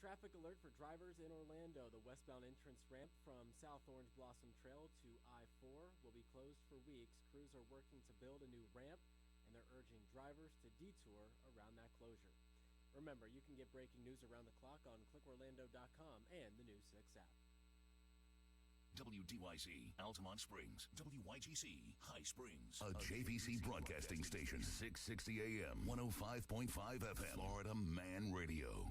traffic alert for drivers in Orlando. The westbound entrance ramp from South Orange Blossom Trail to I-4 will be closed for weeks. Crews are working to build a new ramp, and they're urging drivers to detour around that closure. Remember, you can get breaking news around the clock on clickorlando.com and the News 6 app. WDYC, Altamont Springs. WYGC, High Springs. A JVC broadcasting station. 660 AM, 105.5 FM. Florida Man Radio.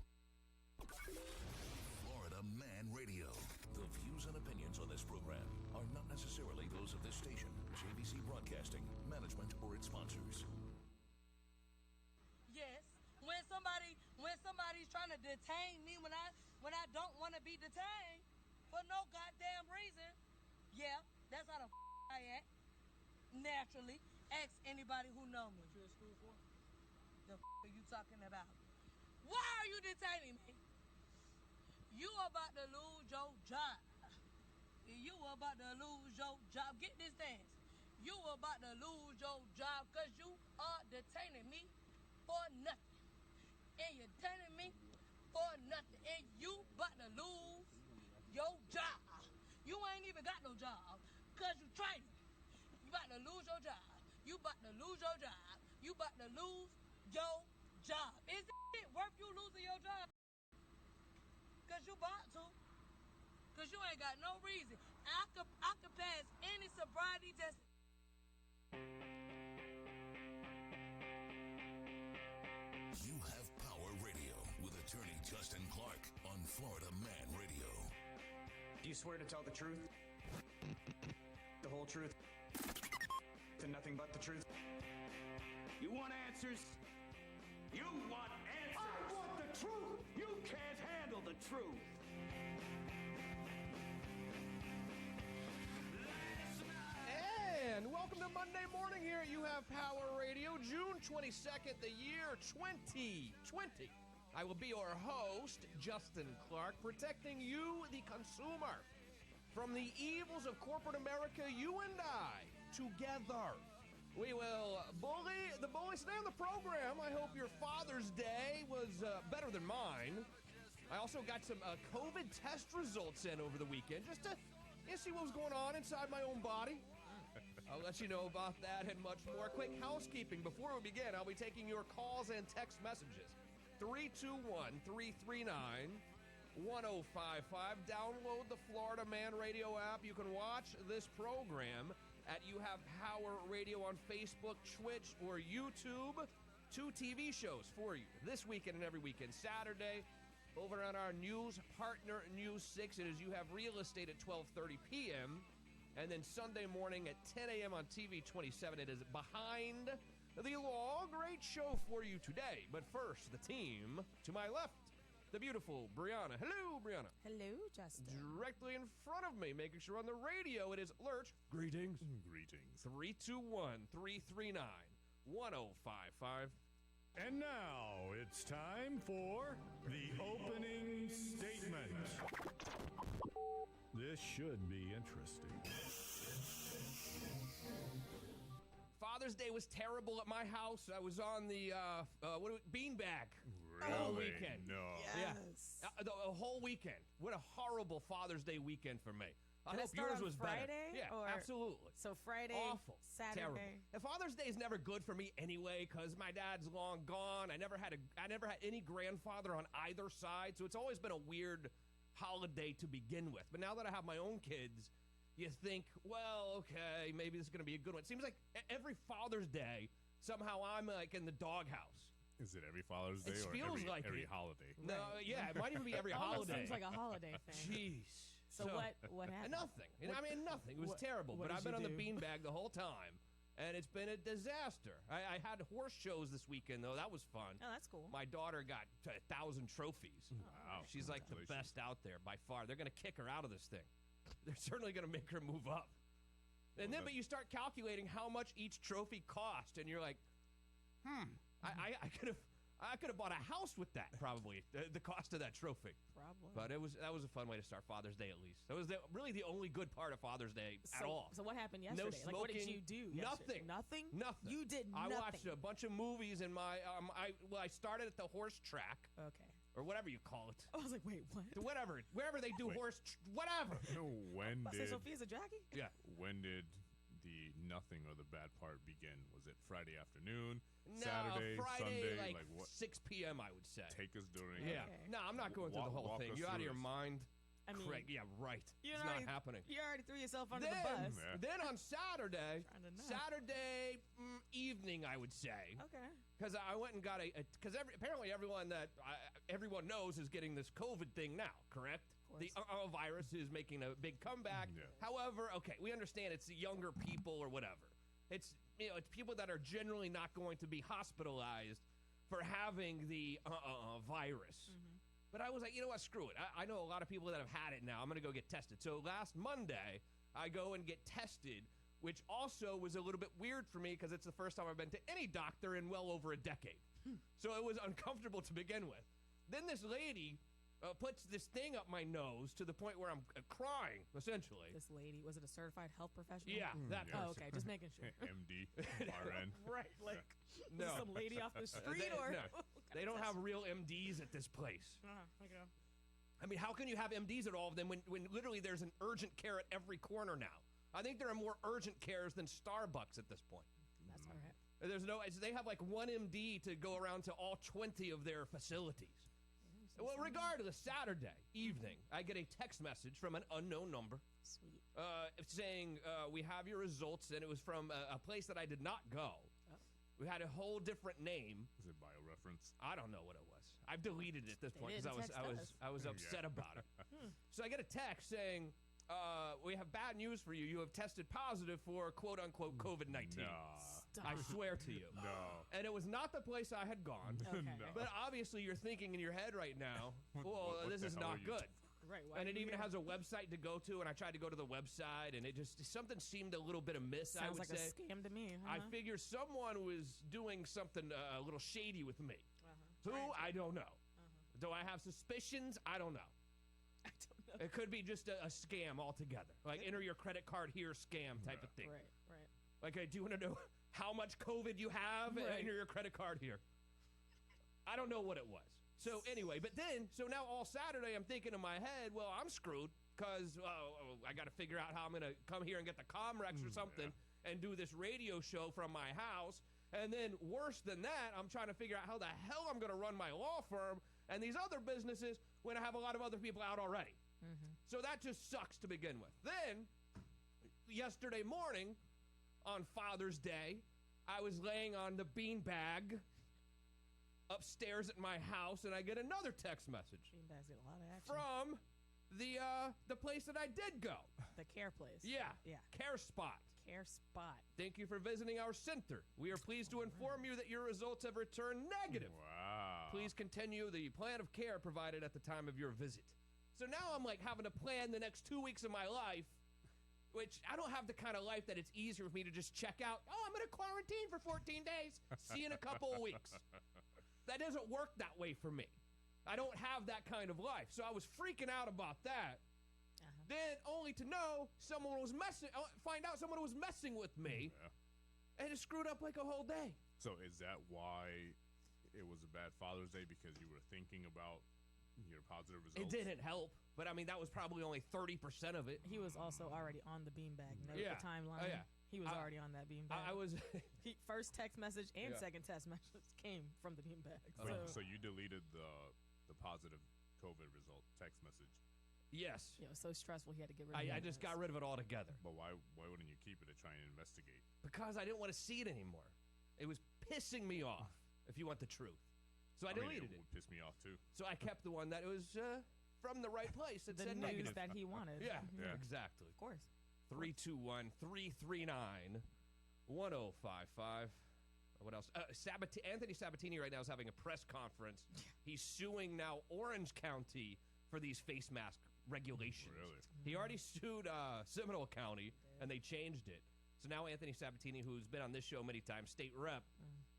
Florida Man Radio. The views and opinions on this program are not necessarily those of this station, JVC Broadcasting, management, or its sponsors. Yes, when somebody's trying to detain me when I don't want to be detained for no goddamn reason, yeah, that's how the I act. Naturally, ask anybody who know me. What you in school for? The are you talking about? Why are you detaining me? You about to lose your job. You about to lose your job. Get this dance. You about to lose your job because you are detaining me for nothing. And you're detaining me for nothing. And you about to lose your job. You ain't even got no job because you training. You about to lose your job. You about to lose your job. You about to lose your job. Is it worth you losing your job? Because you about to. Because you ain't got no reason. I could pass any sobriety test. You have Power Radio with attorney Justin Clark on Florida Man Radio. Do you swear to tell the truth? The whole truth? And nothing but the truth? You want answers? You want answers! I want the truth! You can't handle the truth! And welcome to Monday morning here at You Have Power Radio, June 22nd, the year 2020. I will be your host, Justin Clark, protecting you, the consumer, from the evils of corporate America. You and I, together, we will bully the bullies. Today on the program, I hope your Father's Day was better than mine. I also got some COVID test results in over the weekend, just to see what was going on inside my own body. I'll let you know about that and much more. Quick housekeeping before we begin. I'll be taking your calls and text messages. 321-339-1055. Download the Florida Man Radio app. You can watch this program at You Have Power Radio on Facebook, Twitch, or YouTube. 2 TV shows for you this weekend and every weekend. Saturday, over on our news partner, News 6, it is You Have Real Estate at 12:30 p.m., and then Sunday morning at 10 a.m. on TV 27, it is Behind the Law. Great show for you today. But first, the team to my left, the beautiful Brianna. Hello, Brianna. Hello, Justin. Directly in front of me, making sure on the radio, it is Lurch. Greetings. Greetings. 321-339-1055. And now it's time for the opening statement. This should be interesting. Father's Day was terrible at my house. I was on the beanbag Really? all weekend. No. Yes. Yeah, the whole weekend. What a horrible Father's Day weekend for me. I Did it hope start yours on was Friday, better. Yeah, or- absolutely. So Friday, Awful. Saturday. Terrible. And Father's Day is never good for me anyway because my dad's long gone. I never had any grandfather on either side, so it's always been a weird holiday to begin with. But now that I have my own kids, you think, well, okay, maybe this is going to be a good one. It seems like every Father's Day, somehow I'm like in the doghouse. Is it every Father's Day It or feels like every it. holiday? No, yeah, it might even be every Almost holiday. seems like a holiday thing. Jeez. So what happened? Nothing. I mean, nothing. It was terrible. what But did I've been on you the do? beanbag the whole time, and it's been a disaster. I had horse shows this weekend, though. That was fun. Oh, that's cool. My daughter got 1,000 trophies. Wow. She's like the best out there by far. They're going to kick her out of this thing. They're certainly going to make her move up. And then, but you start calculating how much each trophy cost, and you're like, I I could have bought a house with that, probably, the cost of that trophy. Probably. But that was a fun way to start Father's Day, at least. That was really the only good part of Father's Day at all. So what happened yesterday? No Like, what did smoking, you do Nothing. yesterday? Nothing? Nothing. You did I nothing. watched a bunch of movies in my, I started at the horse track, Okay. or whatever you call it. I was like, wait, what? Wherever they do whatever. When I said did Sophia's a jockey? Yeah. when did the nothing or the bad part begin? Was it Friday afternoon, No, Saturday, Friday, Sunday? like what? 6 p.m., I would say. Take us during. Yeah. Okay. No, I'm not going through the whole Walk thing. us You out of through your this. mind? I mean, Craig, yeah, right. you It's already, not happening. You already threw yourself under the bus. Yeah. Then on Saturday, Trying to know. Saturday evening, I would say, Okay. because I went and got because apparently everyone everyone knows is getting this COVID thing now, correct? Of The course. virus is making a big comeback. Yeah. However, okay, we understand it's the younger people or whatever. It's it's people that are generally not going to be hospitalized for having the virus. Mm-hmm. But I was like, you know what, screw it. I know a lot of people that have had it now. I'm going to go get tested. So last Monday, I go and get tested, which also was a little bit weird for me because it's the first time I've been to any doctor in well over a decade. So it was uncomfortable to begin with. Then this lady puts this thing up my nose to the point where I'm crying, essentially. This lady, was it a certified health professional? Yeah, that yeah. Oh, okay. Just making sure. MD, RN. Right. Like, No. is it some lady off the street They- or? no. They don't have real MDs at this place. Okay. I mean, how can you have MDs at all of them when literally there's an urgent care at every corner now? I think there are more urgent cares than Starbucks at this point. That's all right. There's they have like one MD to go around to all 20 of their facilities. Well, regardless, Saturday evening, I get a text message from an unknown number Sweet. saying, we have your results, and it was from a place that I did not go. Oh. We had a whole different name. Is it BioReference? I don't know what it was. I've deleted it at this They point because didn't text us. I was upset about it. So I get a text saying, we have bad news for you. You have tested positive for quote unquote COVID-19. Nah. I swear to you. No. And it was not the place I had gone. Okay. No. But obviously you're thinking in your head right now, well, what this the is hell not are you good. Right. Why And are it you even here? has a website to go to, and I tried to go to the website, and it just, something seemed a little bit amiss, I Sounds would like say. a scam to me. I Huh? figure someone was doing something a little shady with me. Who? Trying to- I don't know. Do I have suspicions? I don't know. I don't know. It could be just a scam altogether. Like enter your credit card here scam type of thing. Right. Right. Like, do you want to know how much COVID you have? Right. Enter your credit card here. I don't know what it was. So anyway, but then, so now all Saturday I'm thinking in my head, well, I'm screwed because I got to figure out how I'm going to come here and get the Comrex or something and do this radio show from my house. And then worse than that, I'm trying to figure out how the hell I'm going to run my law firm and these other businesses when I have a lot of other people out already. So that just sucks to begin with. Then, yesterday morning, on Father's Day, I was laying on the beanbag upstairs at my house, and I get another text message Beanbags get a lot of action. from the place that I did go. The care place. Yeah. Yeah. Care Spot. Care spot. Thank you for visiting our center. We are pleased to inform you that your results have returned negative. Wow. Please continue the plan of care provided at the time of your visit. So now I'm like having to plan the next 2 weeks of my life, which I don't have the kind of life that it's easier for me to just check out. Oh, I'm going to quarantine for 14 days. See you in a couple of weeks. That doesn't work that way for me. I don't have that kind of life. So I was freaking out about that. Then only to know someone was find out someone was messing with me, and it screwed up like a whole day. So is that why it was a bad Father's Day, because you were thinking about your positive results? It didn't help, but I mean that was probably only 30% of it. He was also already on the beanbag. Note Yeah. the timeline. Oh, yeah. He was already on that beanbag. I was. First text message and Yeah. second text message came from the beanbag. So you deleted the positive COVID result text message. Yes. It was so stressful he had to get rid of it. I just got rid of it altogether. But why wouldn't you keep it to try and investigate? Because I didn't want to see it anymore. It was pissing me off, if you want the truth. So I mean, deleted it it. would piss me off too. So I kept the one that was from the right place. It the said news negative. that he wanted. Yeah, Yeah. exactly. Of course. 321-339-1055. What else? Anthony Sabatini right now is having a press conference. He's suing now Orange County for these face mask regulations. Really? He already sued Seminole County, and they changed it. So now Anthony Sabatini, who's been on this show many times, state rep,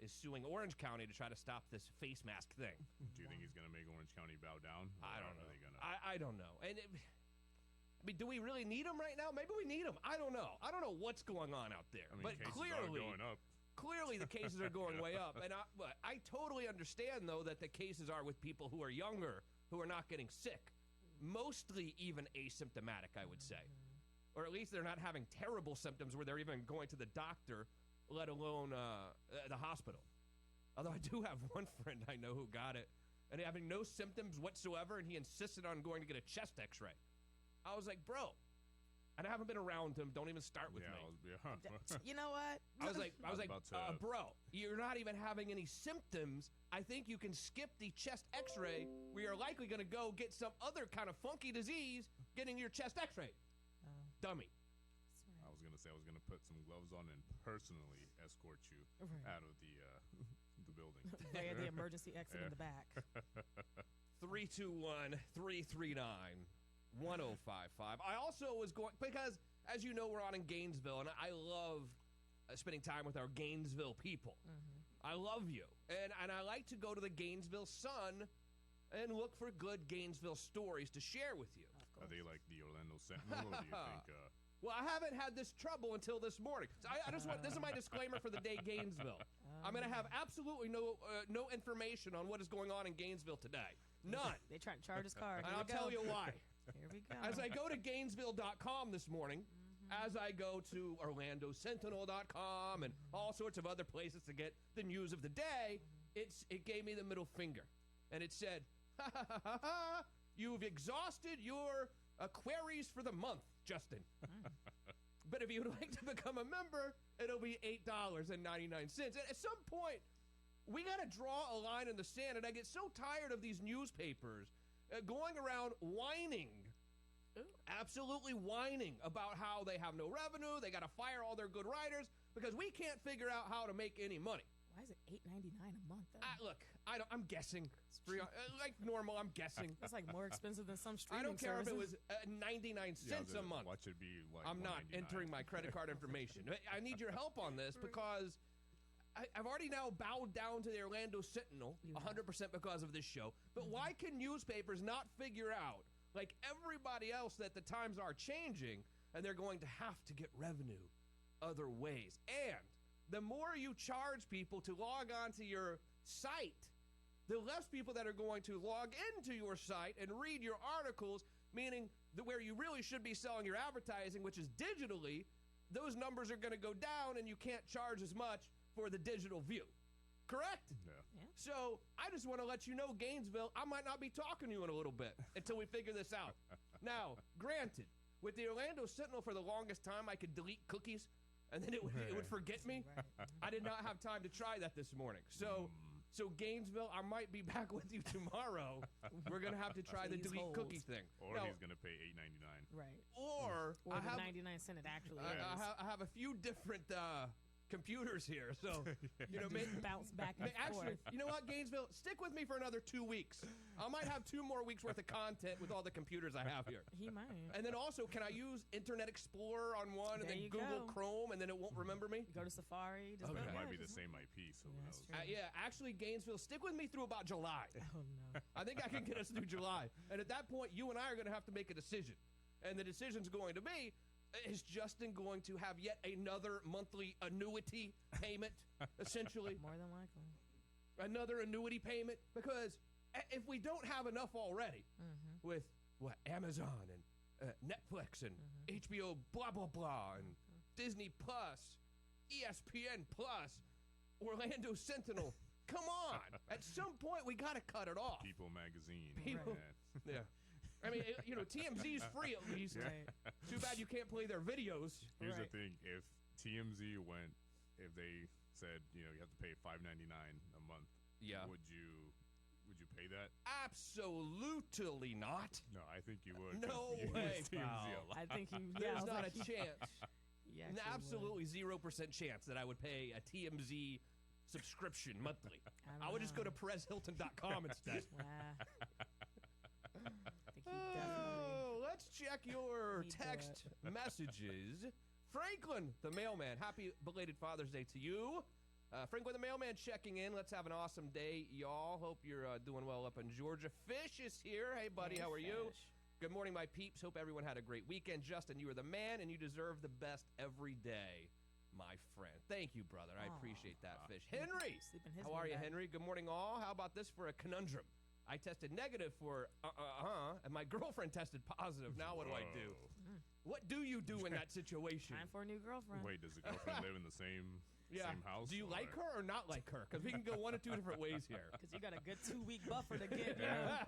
is suing Orange County to try to stop this face mask thing. Do you think he's going to make Orange County bow down? I don't know. Are they gonna... I don't know. And I mean, do we really need them right now? Maybe we need them. I don't know. I don't know what's going on out there. I mean, but cases clearly, are going up. Clearly, the cases are going way up. And I totally understand, though, that the cases are with people who are younger, who are not getting sick. Mostly even asymptomatic, I would say. Or at least they're not having terrible symptoms where they're even going to the doctor, let alone the hospital. Although I do have one friend I know who got it, and having no symptoms whatsoever, and he insisted on going to get a chest x-ray. I was like, bro, and I haven't been around him. Don't even start with me. You know what? I was like, bro, you're not even having any symptoms. I think you can skip the chest x-ray where you're likely going to go get some other kind of funky disease getting your chest x-ray. Dummy. I was going to say I was going to put some gloves on and personally escort you out of the building. Via the emergency exit in the back. 321-339-1055. I also was going, because as you know, we're on in Gainesville, and I love spending time with our Gainesville people. I love you. And I like to go to the Gainesville Sun and look for good Gainesville stories to share with you. Are they like the Orlando Sentinel, or do you think... Well, I haven't had this trouble until this morning. So I just want, this is my disclaimer for the day Gainesville. I'm going to have absolutely no information on what is going on in Gainesville today. None. They trying to charge his car. And I'll tell you why. Here we go. As I go to Gainesville.com this morning, as I go to OrlandoSentinel.com and all sorts of other places to get the news of the day, it gave me the middle finger. And it said, you've exhausted your queries for the month, Justin. But if you would like to become a member, it'll be $8.99. And at some point, we got to draw a line in the sand, and I get so tired of these newspapers going around whining, absolutely whining about how they have no revenue, they got to fire all their good writers, because we can't figure out how to make any money. Why is it $8.99 a month? Look, I'm guessing. Like normal, I'm guessing. That's like more expensive than some streaming I don't care services. if it was 99 cents a month. What should be like I'm not entering my credit card information. I need your help on this because I've already now bowed down to the Orlando Sentinel 100% because of this show. But why can newspapers not figure out, like everybody else, that the times are changing and they're going to have to get revenue other ways? And the more you charge people to log on to your site, the less people that are going to log into your site and read your articles, meaning that where you really should be selling your advertising, which is digitally, those numbers are going to go down and you can't charge as much for the digital view. Correct? Yeah. So I just want to let you know, Gainesville, I might not be talking to you in a little bit until we figure this out. Now, granted, with the Orlando Sentinel for the longest time, I could delete cookies and then it would forget me. I did not have time to try that this morning. So Gainesville, I might be back with you tomorrow. We're going to have to try the delete cookie thing. Or now, he's going to pay $8.99. Right. Or the 99 cent it actually is. I have a few different computers here, so bounce back and actually, forth. you know what, Gainesville, stick with me for another 2 weeks. I might have 2 more weeks worth of content with all the computers I have here. He might. And then also, can I use Internet Explorer on one, and then Google Chrome, and then it won't remember me? Go to Safari. It might be the same IP, so who knows? Yeah, actually, Gainesville, stick with me through about July. Oh no. I think I can get us through July, and at that point, you and I are going to have to make a decision, and the decision's going to be, is Justin going to have yet another monthly annuity payment, essentially? More than likely. Another annuity payment? Because if we don't have enough already with, Amazon and Netflix and HBO blah, blah, blah, and Disney Plus, ESPN Plus, Orlando Sentinel, come on. At some point, we got to cut it off. People Magazine. People, yeah. I mean, TMZ's free at least. Right. Too bad you can't play their videos. Here's the thing: if TMZ if they said you have to pay $5.99 a month, would you pay that? Absolutely not. No, I think you would. No way, pal. I think there's not a chance. Yeah, absolutely 0% chance that I would pay a TMZ subscription monthly. I would just go to PerezHilton.com instead. Let's check your text messages. Franklin, the mailman, happy belated Father's Day to you. Franklin the Mailman checking in. Let's have an awesome day, y'all. Hope you're doing well up in Georgia. Fish is here. Hey, buddy, Hey, how are you? Fish. Good morning, my peeps. Hope everyone had a great weekend. Justin, you are the man, and you deserve the best every day, my friend. Thank you, brother. I Aw. appreciate that, Fish. Henry, Sleep in his how are you, bed. Henry? Good morning, all. How about this for a conundrum? I tested negative for and my girlfriend tested positive. Now what do I do? What do you do in that situation? Time for a new girlfriend. Wait, does the girlfriend live in the same house? Do you like her or not like her? Because we can go one of two different ways here. Because you got a good 2-week buffer to give, you know,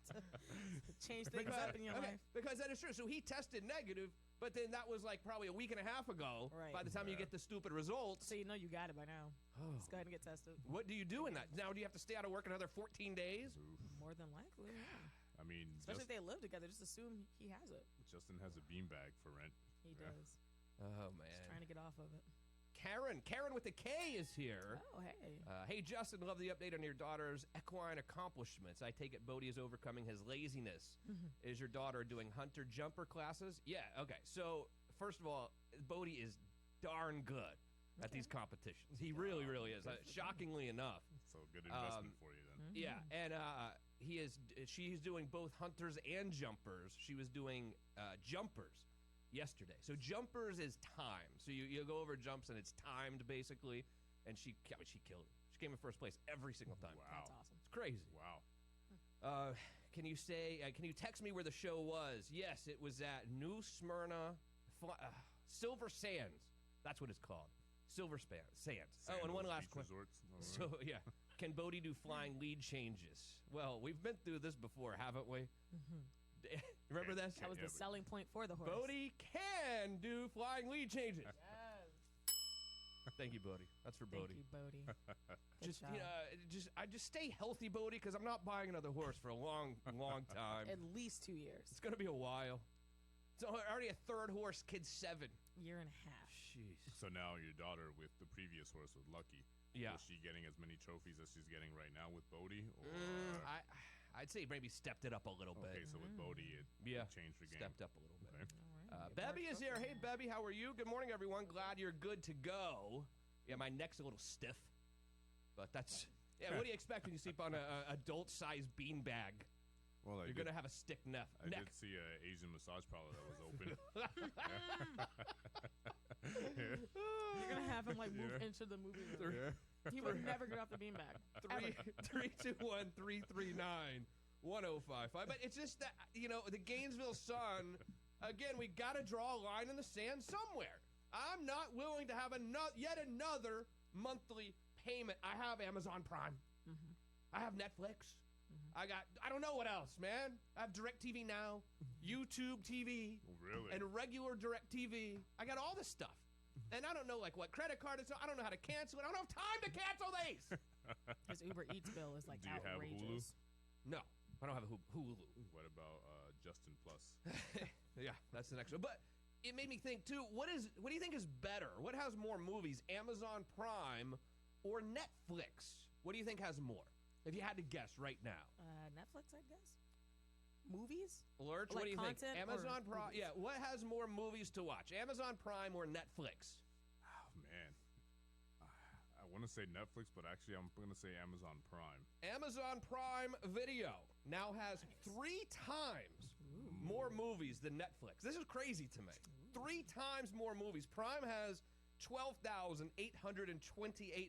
to change things up in your life. Because that is true. So he tested negative, but then that was like probably a week and a half ago. Right. By the time you get the stupid results. So you know you got it by now. Let's go ahead and get tested. What do you do in that? Now, do you have to stay out of work another 14 days? More than likely, yeah. I mean, Especially if they live together, just assume he has it. Justin has a beanbag for rent. He does. Oh, He's man. trying to get off of it. Karen with the K is here. Oh, hey. Hey, Justin, love the update on your daughter's equine accomplishments. I take it Bodie is overcoming his laziness. Is your daughter doing hunter jumper classes? Yeah, okay. So, first of all, Bodie is darn good at these competitions. He really, really is. Shockingly enough. So, good investment for you then. Yeah, and she's doing both hunters and jumpers. She was doing jumpers yesterday. So jumpers is timed. So you go over jumps and it's timed basically, and she killed it. She came in first place every single time. Wow. That's awesome. It's crazy. Wow. Can you text me where the show was? Yes, it was at New Smyrna, Silver Sands. That's what it's called. Silver Sands. Oh, and one last question. So, yeah. Can Bodie do flying lead changes? Well, we've been through this before, haven't we? Remember this? That was the selling point for the horse. Bodie can do flying lead changes. Thank you, Bodie. That's for Bodie. Thank you, Bodie. Just stay healthy, Bodie, because I'm not buying another horse for a long, long time. At least 2 years. It's going to be a while. It's already a third horse, kid 7. Year and a half. Jeez. So now your daughter with the previous horse with Lucky. Yeah. Is she getting as many trophies as she's getting right now with Bodie? Or I'd say maybe stepped it up a little bit. Okay, so with Bodie, it changed the game. Stepped up a little bit. Okay. All right. Bebby is here. Hey, Bebby, how are you? Good morning, everyone. Glad you're good to go. Yeah, my neck's a little stiff, but that's... Yeah, what do you expect when you sleep on an adult-sized beanbag? Well, you're going to have a stick neck. I did see an Asian massage parlor that was open. You're going to have him, move into the movie room. He would never get off the beanbag. 321-339-1055. But it's just that, the Gainesville Sun, again, we got to draw a line in the sand somewhere. I'm not willing to have yet another monthly payment. I have Amazon Prime. I have Netflix. I don't know what else, man. I have DirecTV Now, YouTube TV, and regular DirecTV. I got all this stuff. And I don't know, what credit card is. I don't know how to cancel it. I don't have time to cancel these. His Uber Eats bill is, Do you have Hulu? No, I don't have a Hulu. What about Justin Plus? Yeah, that's the next one. But it made me think, too, what do you think is better? What has more movies, Amazon Prime or Netflix? What do you think has more? If you had to guess right now. Netflix, I guess. Movies? Lurch, what do you think? Amazon Prime. Movies? Yeah, what has more movies to watch? Amazon Prime or Netflix? Oh, man. I want to say Netflix, but actually I'm going to say Amazon Prime. Amazon Prime Video now has 3 times more movies than Netflix. This is crazy to me. 3 times more movies. Prime has 12,828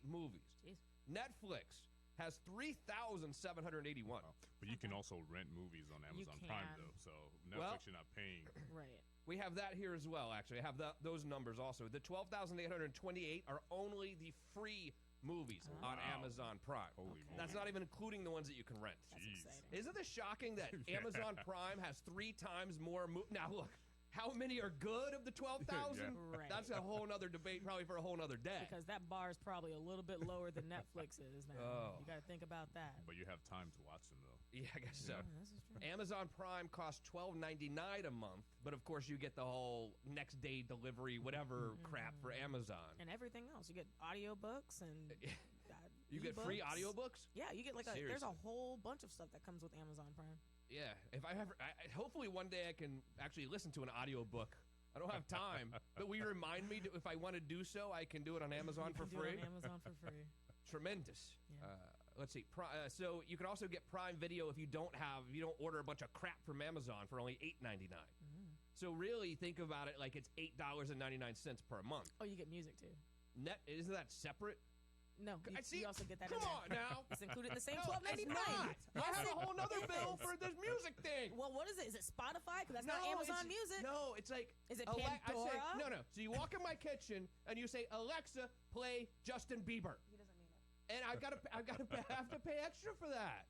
movies. Jeez. Netflix has 3,781. Wow. But you can also rent movies on Amazon Prime, though. So Netflix, you're not paying. Right. We have that here as well, actually. I have those numbers also. The 12,828 are only the free movies on Amazon Prime. Holy moly. That's not even including the ones that you can rent. That's exciting. Isn't this shocking that Amazon Prime has 3 times more Now, look. How many are good of the 12,000? Right. That's a whole nother debate, probably for a whole nother day. Because that bar is probably a little bit lower than Netflix is now. Oh. You got to think about that. But you have time to watch them, though. Yeah, I guess so. Yeah, this is true. Amazon Prime costs $12.99 a month, but of course you get the whole next day delivery, whatever crap for Amazon. And everything else. You get audiobooks and you get free audiobooks? Yeah, you get there's a whole bunch of stuff that comes with Amazon Prime. Yeah, if I ever, hopefully one day I can actually listen to an audiobook I don't have time. But will you remind me if I want to do so, I can do it on Amazon for free? Do it on Amazon for free. Tremendous. Yeah. Let's see. So you can also get Prime Video if you don't order a bunch of crap from Amazon for only $8.99. So really think about it like it's $8.99 per month. Oh, you get music too. Isn't that separate? No, you also get that. Come on now. It's included in the same No, $12.99. it's not. I have a whole nother bill for this music thing. Well, what is it? Is it Spotify? Because that's not Amazon Music. No, it's like... Is it Pandora? No. So you walk in my kitchen and you say, Alexa, play Justin Bieber. He doesn't mean it. And I have to pay extra for that.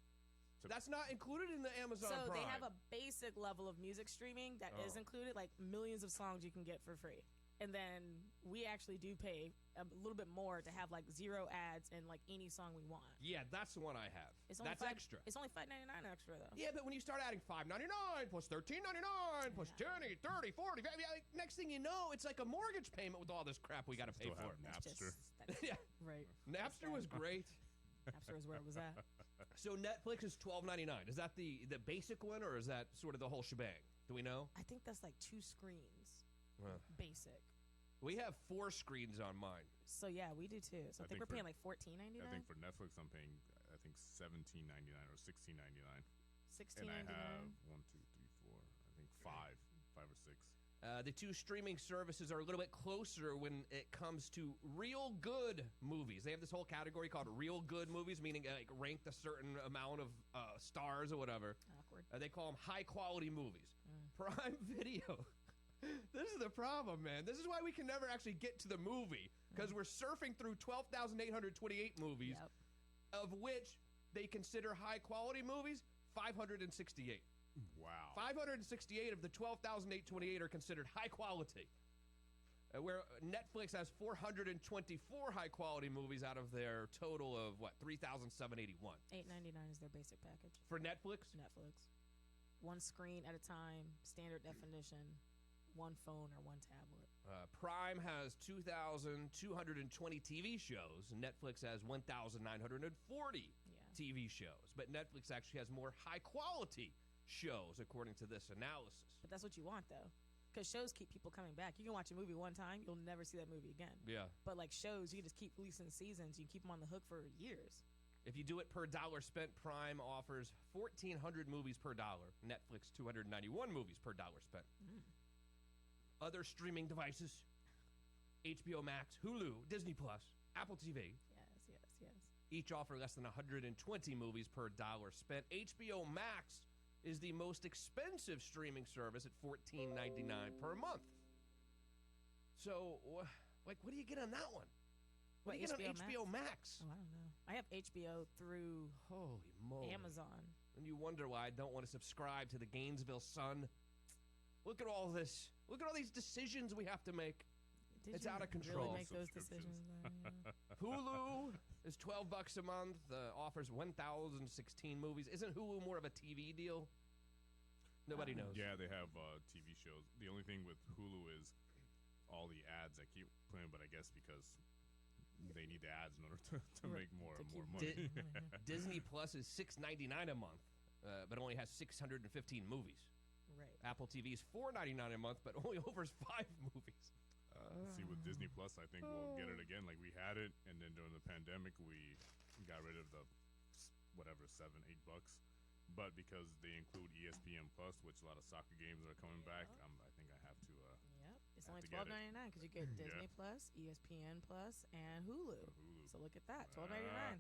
That's not included in the Amazon Prime. So they have a basic level of music streaming that is included, like millions of songs you can get for free. And then we actually do pay a little bit more to have like 0 ads and like any song we want. Yeah, that's the one I have. That's extra. It's only $5.99 extra though. Yeah, but when you start adding $5.99 plus $13.99 plus 20, 30, 40, next thing you know, it's like a mortgage payment with all this crap we got to pay Still for. have Napster. Yeah. Right. Napster was great. Napster is where it was at. So Netflix is $12.99. Is that the basic one, or is that sort of the whole shebang? Do we know? I think that's like 2 screens. Basic. We have 4 screens on mine. So yeah, we do too. So I think we're paying like $14.99. I think for Netflix, I'm paying $17.99 or $16.99. $16.99. And I have 1, 2, 3, 4. I think 5 or 6. The 2 streaming services are a little bit closer when it comes to real good movies. They have this whole category called real good movies, meaning like ranked a certain amount of stars or whatever. Awkward. They call them high quality movies. Prime Video. This is the problem, man. This is why we can never actually get to the movie, because we're surfing through 12,828 movies, of which they consider high quality movies 568. Wow. 568 of the 12,828 are considered high quality. Where Netflix has 424 high quality movies out of their total of, 3,781. $8.99 is their basic package. For Netflix? Netflix. 1 screen at a time, standard definition, 1 phone or 1 tablet. Prime has 2,220 TV shows. Netflix has 1,940 TV shows. But Netflix actually has more high quality shows, according to this analysis. But that's what you want, though, because shows keep people coming back. You can watch a movie one time, you'll never see that movie again. Yeah. But like shows, you can just keep releasing seasons. You keep them on the hook for years. If you do it per dollar spent, Prime offers 1,400 movies per dollar. Netflix, 291 movies per dollar spent. Other streaming devices: HBO Max, Hulu, Disney Plus, Apple TV. Yes. Each offer less than 120 movies per dollar spent. HBO Max is the most expensive streaming service at $14.99 per month. So, what do you get on that one? What do you get on HBO Max? Oh, I don't know. I have HBO through Holy moly. Amazon. And you wonder why I don't want to subscribe to the Gainesville Sun. Look at all this. Look at all these decisions we have to make. It's out of control. Really make those decisions. Hulu is $12 a month. Offers 1,016 movies. Isn't Hulu more of a TV deal? Nobody knows. Yeah, they have TV shows. The only thing with Hulu is all the ads that keep playing, but I guess because they need the ads in order to make more money. Disney Plus is $6.99 a month, but only has 615 movies. Right. Apple TV is $4.99 a month, but only offers 5 movies. See, with Disney Plus, I think we'll get it again. Like, we had it, and then during the pandemic, we got rid of the whatever, $7, $8. But because they include ESPN Plus, which a lot of soccer games are coming back, I think I have to. It's only $12.99 because you get Disney Plus, ESPN Plus, and Hulu. So look at that, $12.99.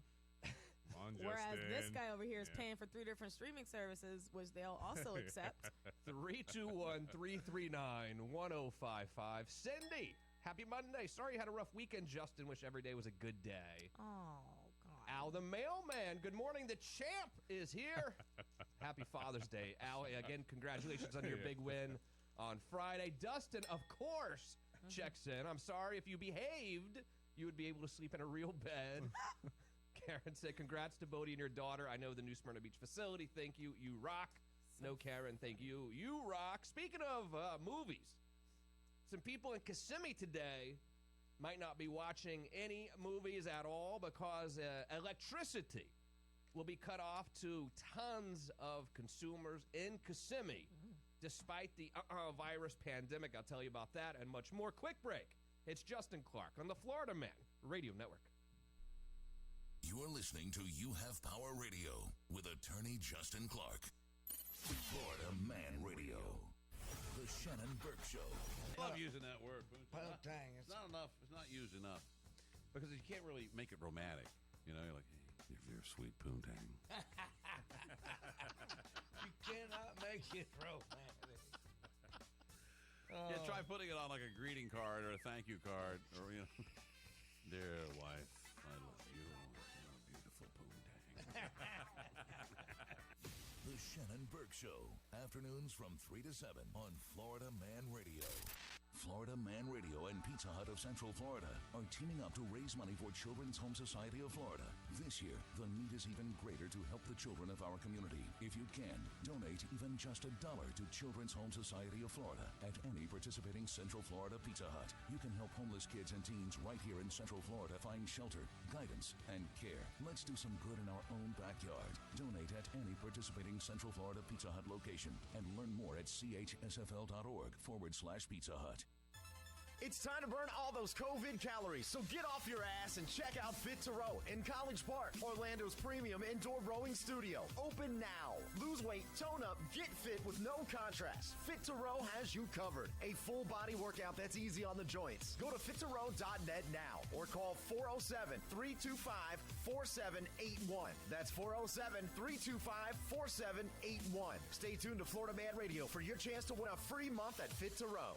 Whereas this guy over here is paying for 3 different streaming services, which they'll also accept. 321-339-1055. Cindy, happy Monday. Sorry you had a rough weekend, Justin. Wish every day was a good day. Oh, God. Al the mailman, good morning. The champ is here. Happy Father's Day. Al, again, congratulations on your big win on Friday. Dustin, of course, checks in. I'm sorry, if you behaved, you would be able to sleep in a real bed. Karen said, congrats to Bodie and your daughter. I know the new Smyrna Beach facility. Thank you. You rock. No, Karen, thank you. You rock. Speaking of movies, some people in Kissimmee today might not be watching any movies at all because electricity will be cut off to tons of consumers in Kissimmee despite the virus pandemic. I'll tell you about that and much more. Quick break. It's Justin Clark on the Florida Man Radio Network. You're listening to You Have Power Radio with attorney Justin Clark. Florida Man Radio. The Shannon Burke Show. I love using that word. Poontang. It's not enough. It's not used enough. Because you can't really make it romantic. You know, you're like, hey, if you're a sweet poontang. You cannot make it romantic. Yeah, try putting it on like a greeting card or a thank you card. Or, you know, dear wife, I love you. You're a beautiful poontang. The Shannon Burke Show. Afternoons from 3 to 7 on Florida Man Radio. Florida Man Radio and Pizza Hut of Central Florida are teaming up to raise money for Children's Home Society of Florida. This year, the need is even greater to help the children of our community. If you can, donate even just $1 to Children's Home Society of Florida at any participating Central Florida Pizza Hut. You can help homeless kids and teens right here in Central Florida find shelter, guidance, and care. Let's do some good in our own backyard. Donate at any participating Central Florida Pizza Hut location and learn more at chsfl.org/Pizza Hut. It's time to burn all those COVID calories, so get off your ass and check out Fit to Row in College Park, Orlando's premium indoor rowing studio. Open now. Lose weight, tone up, get fit with no contrast. Fit to Row has you covered. A full body workout that's easy on the joints. Go to fittorow.net now or call 407-325-4781. That's 407-325-4781. Stay tuned to Florida Man Radio for your chance to win a free month at Fit to Row.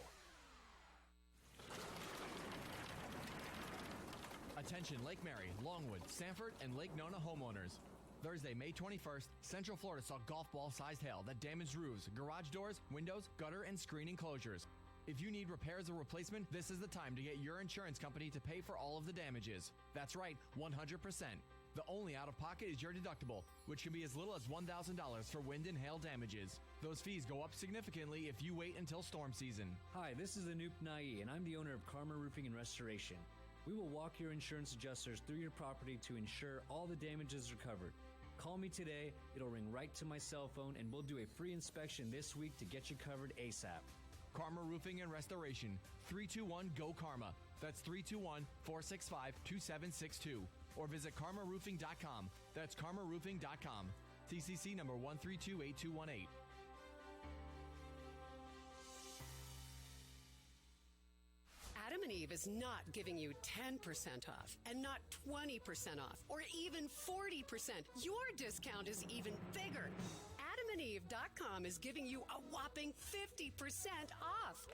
Attention Lake Mary, Longwood, Sanford, and Lake Nona homeowners. Thursday, May 21st, Central Florida saw golf ball-sized hail that damaged roofs, garage doors, windows, gutter, and screen enclosures. If you need repairs or replacement, this is the time to get your insurance company to pay for all of the damages. That's right, 100%. The only out-of-pocket is your deductible, which can be as little as $1,000 for wind and hail damages. Those fees go up significantly if you wait until storm season. Hi, this is Anoop Nai, and I'm the owner of Karma Roofing and Restoration. We will walk your insurance adjusters through your property to ensure all the damages are covered. Call me today, it'll ring right to my cell phone, and we'll do a free inspection this week to get you covered ASAP. Karma Roofing and Restoration, 321-GO-KARMA. That's 321-465-2762. Or visit karmaroofing.com. That's karmaroofing.com. TCC number 1328218. Adam and Eve is not giving you 10% off and not 20% off or even 40%. Your discount is even bigger. AdamandEve.com is giving you a whopping 50% off.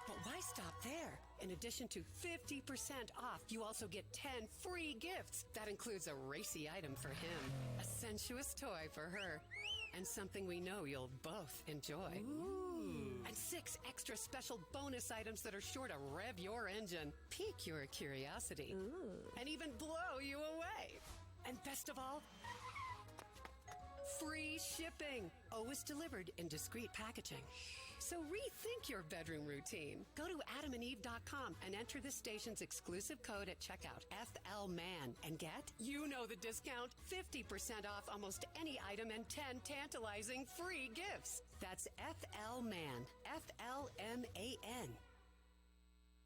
But why stop there? In addition to 50% off, you also get 10 free gifts. That includes a racy item for him, a sensuous toy for her, and something we know you'll both enjoy. Ooh. And 6 extra special bonus items that are sure to rev your engine, pique your curiosity, and even blow you away. And best of all, free shipping. Always delivered in discreet packaging. So rethink your bedroom routine. Go to adamandeve.com and enter this station's exclusive code at checkout, FLMAN, and get, you know the discount, 50% off almost any item and 10 tantalizing free gifts. That's FLMAN, FLMAN.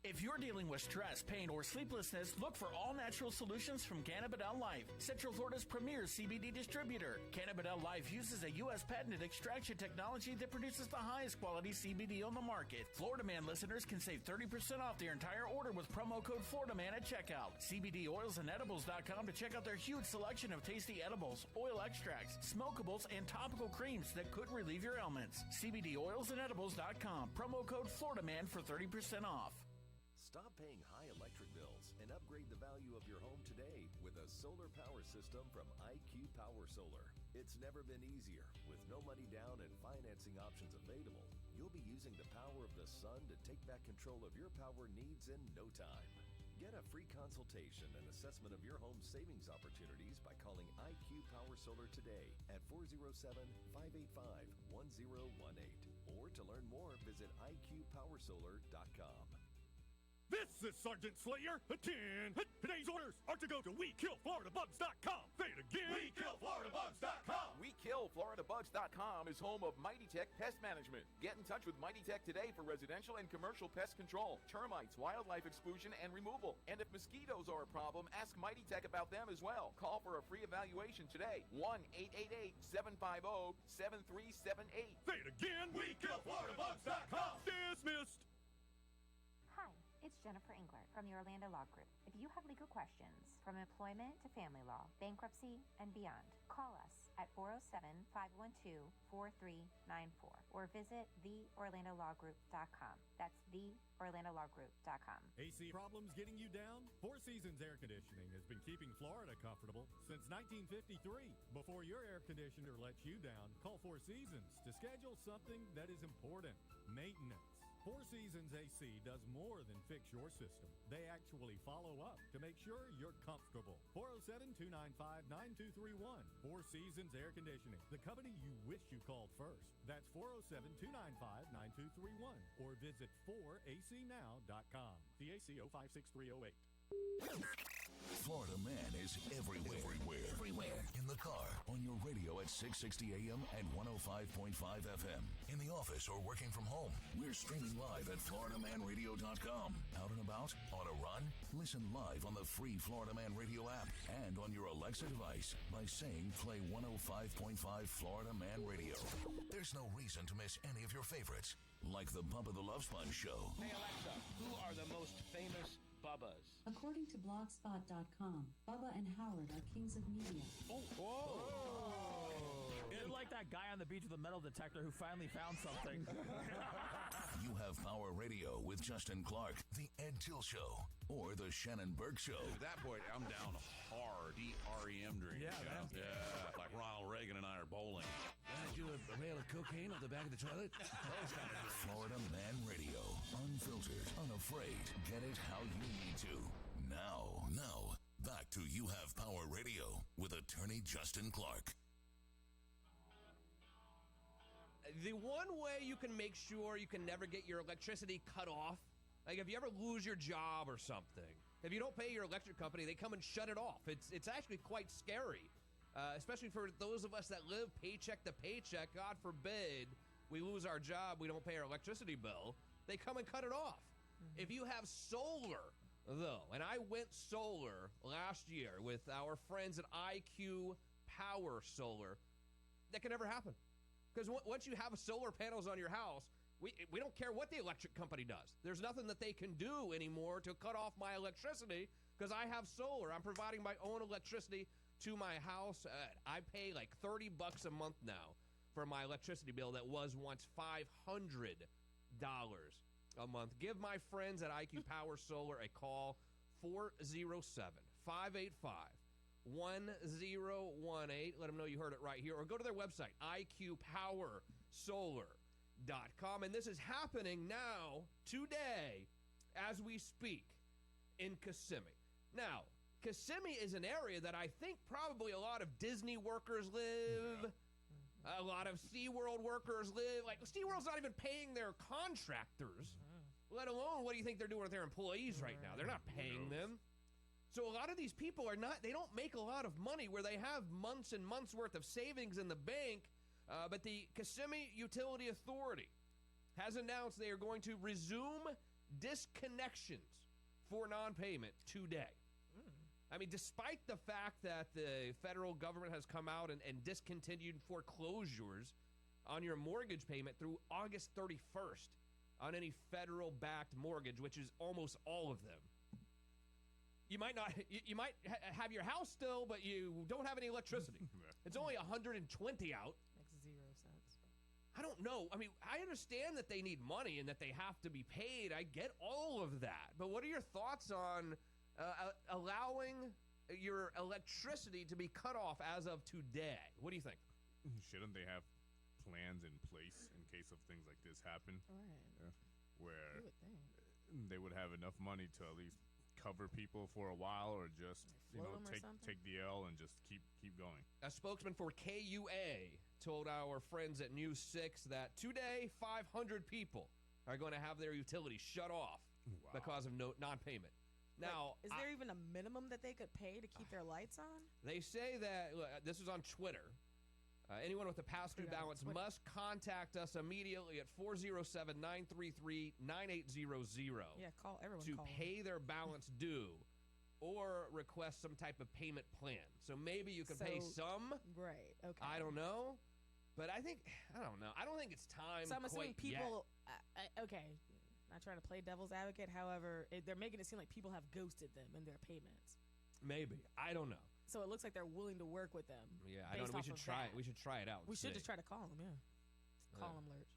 If you're dealing with stress, pain, or sleeplessness, look for all-natural solutions from Cannabidel Life, Central Florida's premier CBD distributor. Cannabidel Life uses a U.S. patented extraction technology that produces the highest quality CBD on the market. Florida Man listeners can save 30% off their entire order with promo code FloridaMan at checkout. CBDoilsandedibles.com to check out their huge selection of tasty edibles, oil extracts, smokables, and topical creams that could relieve your ailments. CBDoilsandedibles.com. Promo code FloridaMan for 30% off. Stop paying high electric bills and upgrade the value of your home today with a solar power system from IQ Power Solar. It's never been easier. With no money down and financing options available, you'll be using the power of the sun to take back control of your power needs in no time. Get a free consultation and assessment of your home savings opportunities by calling IQ Power Solar today at 407-585-1018. Or to learn more, visit iqpowersolar.com. This is Sergeant Slayer. Attend. Today's orders are to go to WeKillFloridaBugs.com. Say it again. WeKillFloridaBugs.com. WeKillFloridaBugs.com is home of Mighty Tech Pest Management. Get in touch with Mighty Tech today for residential and commercial pest control, termites, wildlife exclusion, and removal. And if mosquitoes are a problem, ask Mighty Tech about them as well. Call for a free evaluation today. 1-888-750-7378. Say it again. WeKillFloridaBugs.com. Dismissed. Hi, it's Jennifer Engler from the Orlando Law Group. If you have legal questions, from employment to family law, bankruptcy, and beyond, call us at 407-512-4394 or visit theorlandolawgroup.com. That's theorlandolawgroup.com. AC problems getting you down? Four Seasons Air Conditioning has been keeping Florida comfortable since 1953. Before your air conditioner lets you down, call Four Seasons to schedule something that is important: maintenance. Four Seasons AC does more than fix your system. They actually follow up to make sure you're comfortable. 407-295-9231. Four Seasons Air Conditioning, the company you wish you called first. That's 407-295-9231 or visit 4acnow.com. CAC 056308. Florida Man is everywhere. In the car, on your radio at 660 AM and 105.5 FM. In the office or working from home. We're streaming live at FloridaManRadio.com. Out and about? On a run? Listen live on the free Florida Man Radio app and on your Alexa device by saying play 105.5 Florida Man Radio. There's no reason to miss any of your favorites, like the Bubba the Love Sponge Show. Hey Alexa, who are the most famous Bubbas? According to Blogspot.com, Bubba and Howard are kings of media. You're like that guy on the beach with a metal detector who finally found something. You have Power Radio with Justin Clark, The Ed Till Show, or The Shannon Burke Show. At that point, I'm down hard. EREM drink. Yeah, like Ronald Reagan and I are bowling. Want to do a rail of cocaine off the back of the toilet? Florida Man Radio. Unfiltered, unafraid. Get it how you need to. Now, back to You Have Power Radio with attorney Justin Clark. The one way you can make sure you can never get your electricity cut off, like if you ever lose your job or something, if you don't pay your electric company, they come and shut it off. It's actually quite scary, especially for those of us that live paycheck to paycheck. God forbid we lose our job, we don't pay our electricity bill, they come and cut it off. Mm-hmm. If you have solar, though, and I went solar last year with our friends at IQ Power Solar, that can never happen. Because once you have solar panels on your house, we don't care what the electric company does. There's nothing that they can do anymore to cut off my electricity because I have solar. I'm providing my own electricity to my house. I pay like $30 a month now for my electricity bill that was once $500 a month. Give my friends at IQ Power Solar a call, 407-585-1018. Let them know you heard it right here. Or go to their website, iqpowersolar.com. And this is happening now, today, as we speak, in Kissimmee. Now, Kissimmee is an area that I think probably a lot of Disney workers live. A lot of SeaWorld workers live. Like, SeaWorld's not even paying their contractors, let alone what do you think they're doing with their employees right now? They're not paying them. So a lot of these people they don't make a lot of money where they have months and months worth of savings in the bank. But the Kissimmee Utility Authority has announced they are going to resume disconnections for non-payment today. I mean, despite the fact that the federal government has come out and discontinued foreclosures on your mortgage payment through August 31st on any federal-backed mortgage, which is almost all of them. You might have your house still, but you don't have any electricity. It's only 120 out. Makes 0 sense. I don't know. I mean, I understand that they need money and that they have to be paid. I get all of that. But what are your thoughts on allowing your electricity to be cut off as of today? What do you think? Shouldn't they have plans in place in case of things like this happen? Right. Where You would think. they would have enough money to at least cover people for a while, or just take the L and just keep going. A spokesman for KUA told our friends at News 6 that today 500 people are going to have their utilities shut off because of non-payment. Now, is there even a minimum that they could pay to keep their lights on? They say that, this is on Twitter, anyone with a past due balance must contact us immediately at 407-933-9800. Yeah, call everyone. To pay their balance due or request some type of payment plan. So maybe you could pay some. Right, okay. I don't know. But I don't know. I don't think it's time So I'm assuming quite people, okay, not trying to play devil's advocate. However, they're making it seem like people have ghosted them in their payments. Maybe. I don't know. So it looks like they're willing to work with them. Yeah, I don't know. We should try it. We should try it out. We should just try to call them, yeah. Call them, Lurch.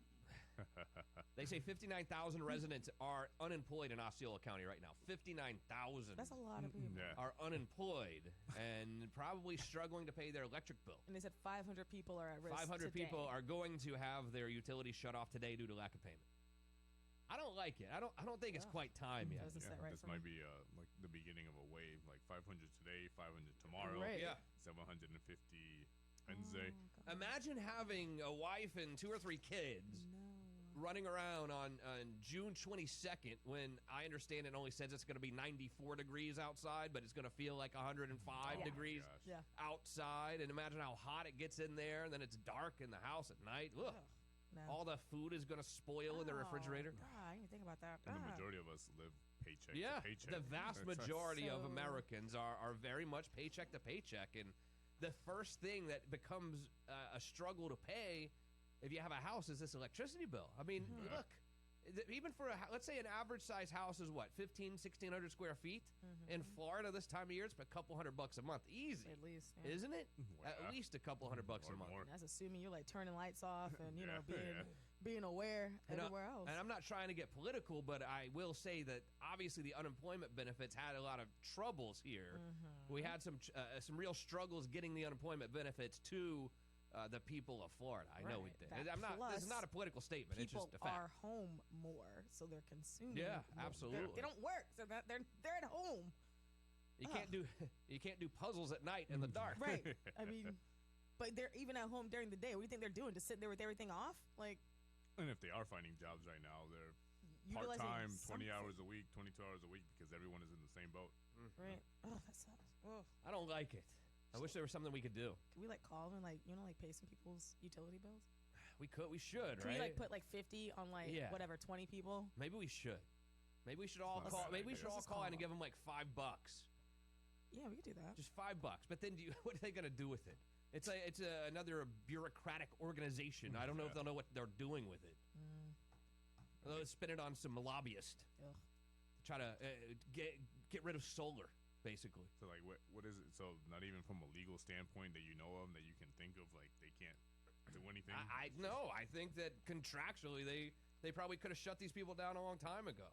They say 59,000 residents are unemployed in Osceola County right now. 59,000. That's a lot of people. Are unemployed and probably struggling to pay their electric bill. And they said 500 people are at risk 500 today. people are going to have their utilities shut off today due to lack of payment. I don't like it. I don't think it's quite time yet. This might be like the beginning of a wave, like 500 today, 500 tomorrow. Right. Yeah. 750 Wednesday. Imagine having a wife and 2 or 3 kids running around on June 22nd when I understand it only says it's going to be 94 degrees outside, but it's going to feel like 105 degrees outside. And imagine how hot it gets in there, and then it's dark in the house at night. Ugh. No. All the food is going to spoil in the refrigerator. I didn't think about that. And the majority of us live paycheck to paycheck. The vast majority of Americans are very much paycheck to paycheck. And the first thing that becomes a struggle to pay if you have a house is this electricity bill. I mean, look, even for, let's say an average size house is what, 1,500, 1,600 square feet? In Florida this time of year, it's a couple $100 a month. Easy. At least. Isn't it? At least a couple $100 a month. That's assuming you're like turning lights off and, you know, being aware everywhere else. And I'm not trying to get political, but I will say that obviously the unemployment benefits had a lot of troubles here. We had some real struggles getting the unemployment benefits to the people of Florida. I know we did. This is not a political statement. It's just a fact. People are home more, so they're consuming. Yeah, more. absolutely. They don't work, so they're at home. You can't do puzzles at night in the dark. Right. I mean, but they're even at home during the day. What do you think they're doing? Just sitting there with everything off? Like. And if they are finding jobs right now, they're part-time, 20 hours a week, 22 hours a week, because everyone is in the same boat. Right. Oh, that sucks. Oh. I don't like it. I wish there was something we could do. Can we like call and like pay some people's utility bills? We should, Can right? we like put like 50 on like whatever 20 people? Maybe we should. Maybe we should all call. Maybe we should all call in and give them like $5. Yeah, we could do that. Just $5. But then what are they gonna do with it? It's another bureaucratic organization. I don't know if they'll know what they're doing with it. They'll spend it on some lobbyist. Try to get rid of solar. Basically. So like what is it? So not even from a legal standpoint that you know of that you can think of, like they can't do anything? I know. I think that contractually they probably could have shut these people down a long time ago.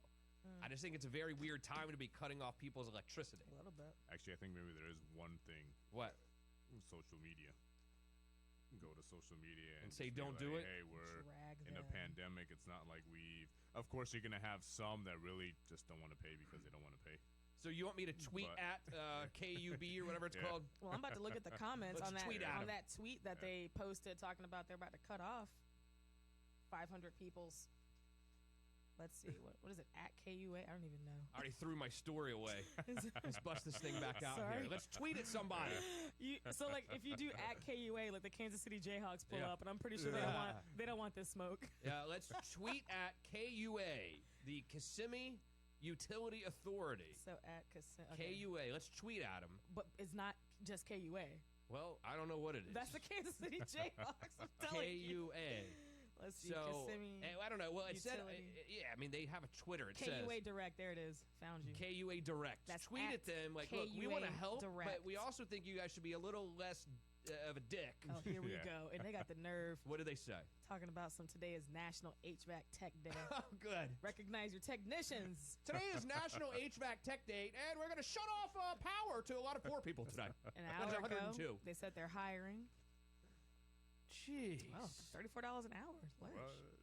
I just think it's a very weird time to be cutting off people's electricity. A little bit. Actually, I think maybe there is one thing. What? Social media. Go to social media and say don't do it. Hey, we're in a pandemic. It's not like of course you're gonna have some that really just don't want to pay because they don't want to pay. So you want me to tweet at KUB or whatever it's called? Well, I'm about to look at the comments on that tweet that they posted talking about they're about to cut off 500 people's. Let's see, what is it, at KUA? I don't even know. I already threw my story away. Let's bust this thing back out here. Let's tweet at somebody. So like if you do at KUA, like the Kansas City Jayhawks pull up, and I'm pretty sure they don't want this smoke. Yeah, let's tweet at KUA, the Kissimmee Utility Authority. So at Kissimmee. KUA. Let's tweet at them. But it's not just KUA. Well, I don't know what it is. That's the Kansas City Jayhawks. I'm telling you. KUA. Let's see. Kissimmee. I don't know. Well, it said, I mean, they have a Twitter. It says KUA Direct. There it is. Found you. KUA Direct. That's tweet at them. Like, look, we want to help, but we also think you guys should be a little less of a dick. Oh, here we go. And they got the nerve. What do they say? Talking about today is National HVAC Tech Day. Oh, good. Recognize your technicians. Today is National HVAC Tech Day, and we're going to shut off power to a lot of poor people today. An hour ago, they said they're hiring. Jeez. Wow, $34 an hour.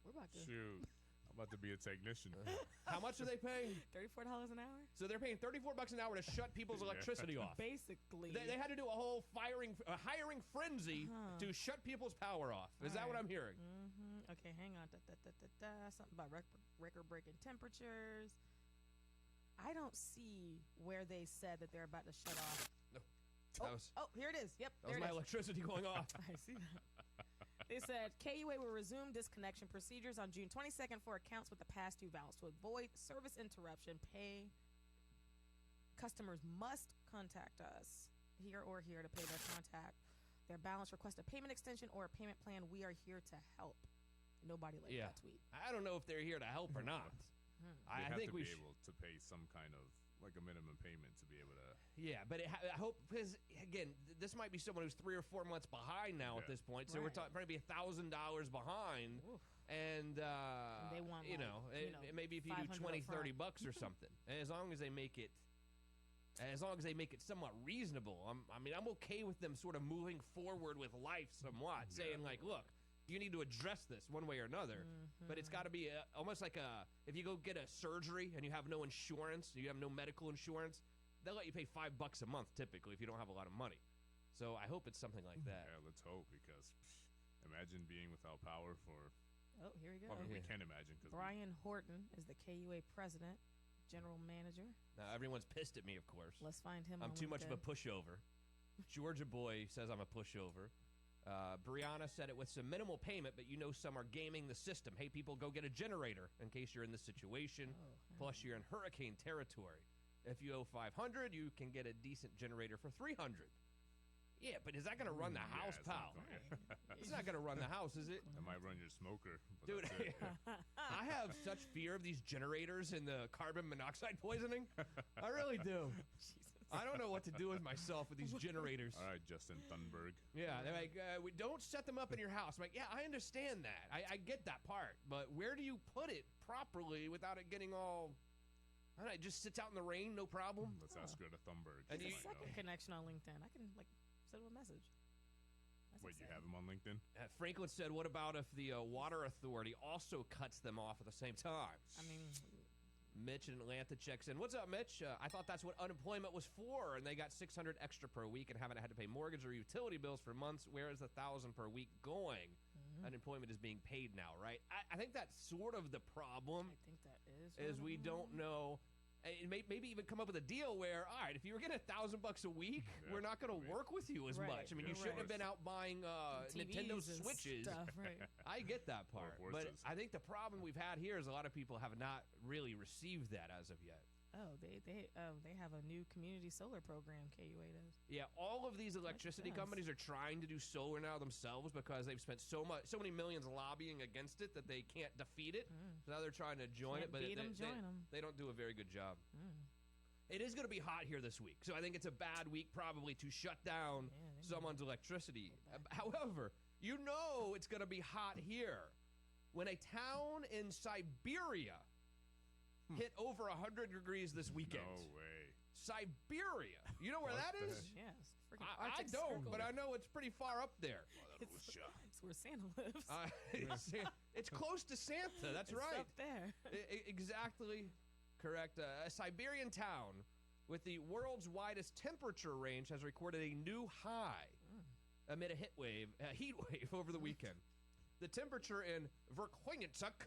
We're about to. Shoot. I'm about to be a technician. How much do they pay? $34 an hour. So they're paying $34 an hour to shut people's electricity off. Basically. They had to do a whole hiring frenzy to shut people's power off. Is that what I'm hearing? Okay, hang on. Something about record-breaking temperatures. I don't see where they said that they're about to shut off. No. Here it is. Yep, That was my electricity going off. I see that. They said KUA will resume disconnection procedures on June 22nd for accounts with the past due balance. To avoid service interruption, customers must contact us here to pay their balance, request a payment extension or a payment plan. We are here to help. Nobody liked that tweet. I don't know if they're here to help or not. I think we should be able to pay some kind of like a minimum payment to be able to. Yeah, but I hope, because again, this might be someone who's 3 or 4 months behind now at this point. So we're probably $1,000 behind. Oof. And they want maybe if you do $20, $30 or something, as long as they make it somewhat reasonable. I'm okay with them sort of moving forward with life somewhat, saying like, look, you need to address this one way or another, but it's got to be almost like if you go get a surgery and you have no insurance, you have no medical insurance, they'll let you pay $5 a month typically if you don't have a lot of money. So I hope it's something like that. Yeah, let's hope, because imagine being without power for. Oh, here we go. Well, we can't imagine. Brian Horton is the KUA president, general manager. Now everyone's pissed at me, of course. Let's find him. I'm too much of a pushover. Georgia boy says I'm a pushover. Brianna said it with some minimal payment, but some are gaming the system. Hey, people, go get a generator in case you're in this situation. Plus, you're in hurricane territory. If you owe $500, you can get a decent generator for $300. Yeah, but is that going to run the house, pal? It's not going to run the house, is it? It might run your smoker. Dude, I have such fear of these generators and the carbon monoxide poisoning. I really do. I don't know what to do with myself with these generators. All right, Justin Thunberg. Yeah, they're like, we don't set them up in your house. I'm like, yeah, I understand that. I get that part. But where do you put it properly without it getting all... I don't know, it just sits out in the rain, no problem? Let's ask Greta Thunberg. And a second connection on LinkedIn. I can, send him a message. Wait, you have him on LinkedIn? Franklin said, what about if the Water Authority also cuts them off at the same time? I mean... Mitch in Atlanta checks in. What's up, Mitch? I thought that's what unemployment was for, and they got $600 extra per week and haven't had to pay mortgage or utility bills for months. Where is the $1,000 per week going? Unemployment is being paid now, right? I think that's sort of the problem. I think that is we don't know. Maybe even come up with a deal where, all right, if you were getting $1,000 a week, we're not going to work with you as much. I mean, you shouldn't have been out buying Nintendo Switches. Stuff, right. I get that part, but I think the problem we've had here is a lot of people have not really received that as of yet. Oh, they have a new community solar program, KUA does. Yeah, all of these electricity companies are trying to do solar now themselves because they've spent so many millions lobbying against it that they can't defeat it. So now they're trying to join it, but they don't do a very good job. It is going to be hot here this week, so I think it's a bad week probably to shut down someone's electricity. However, it's going to be hot here when a town in Siberia hit over 100 degrees this weekend. No way. Siberia. You know where that is? Yes. I don't, but I know it's pretty far up there. It's where Santa lives. It's close to Santa. That's right. Up there. Exactly correct. A Siberian town with the world's widest temperature range has recorded a new high amid a heat wave over the weekend. The temperature in Verkhoyansk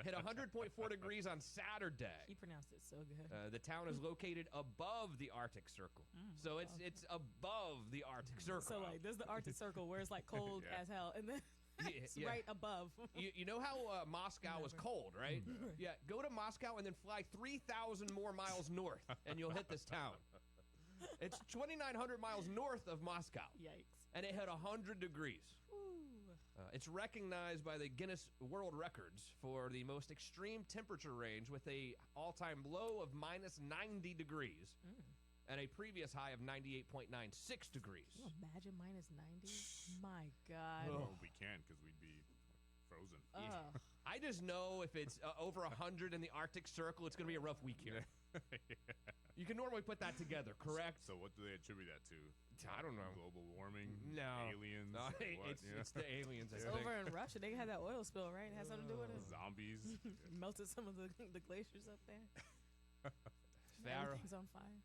hit 100.4 degrees on Saturday. He pronounced it so good. The town is located above the Arctic Circle. So it's above the Arctic Circle. So this is the Arctic Circle where it's like cold as hell. And then it's right above. You know how Moscow is cold, right? Yeah. Go to Moscow and then fly 3,000 more miles north and you'll hit this town. It's 2,900 miles north of Moscow. Yikes. And it hit 100 degrees. It's recognized by the Guinness World Records for the most extreme temperature range with a all-time low of minus 90 degrees and a previous high of 98.96 degrees. Can you imagine minus 90? My God. No, we can't because we'd be frozen. I just know if it's over 100 in the Arctic Circle, it's going to be a rough week here. You can normally put that together, correct? So what do they attribute that to? I don't know. Global warming? No. Aliens? No, it's the aliens, I think. Over in Russia, they had that oil spill, right? It has something to do with it? Zombies. Melted some of the glaciers up there. Farrell. Everything's on fire.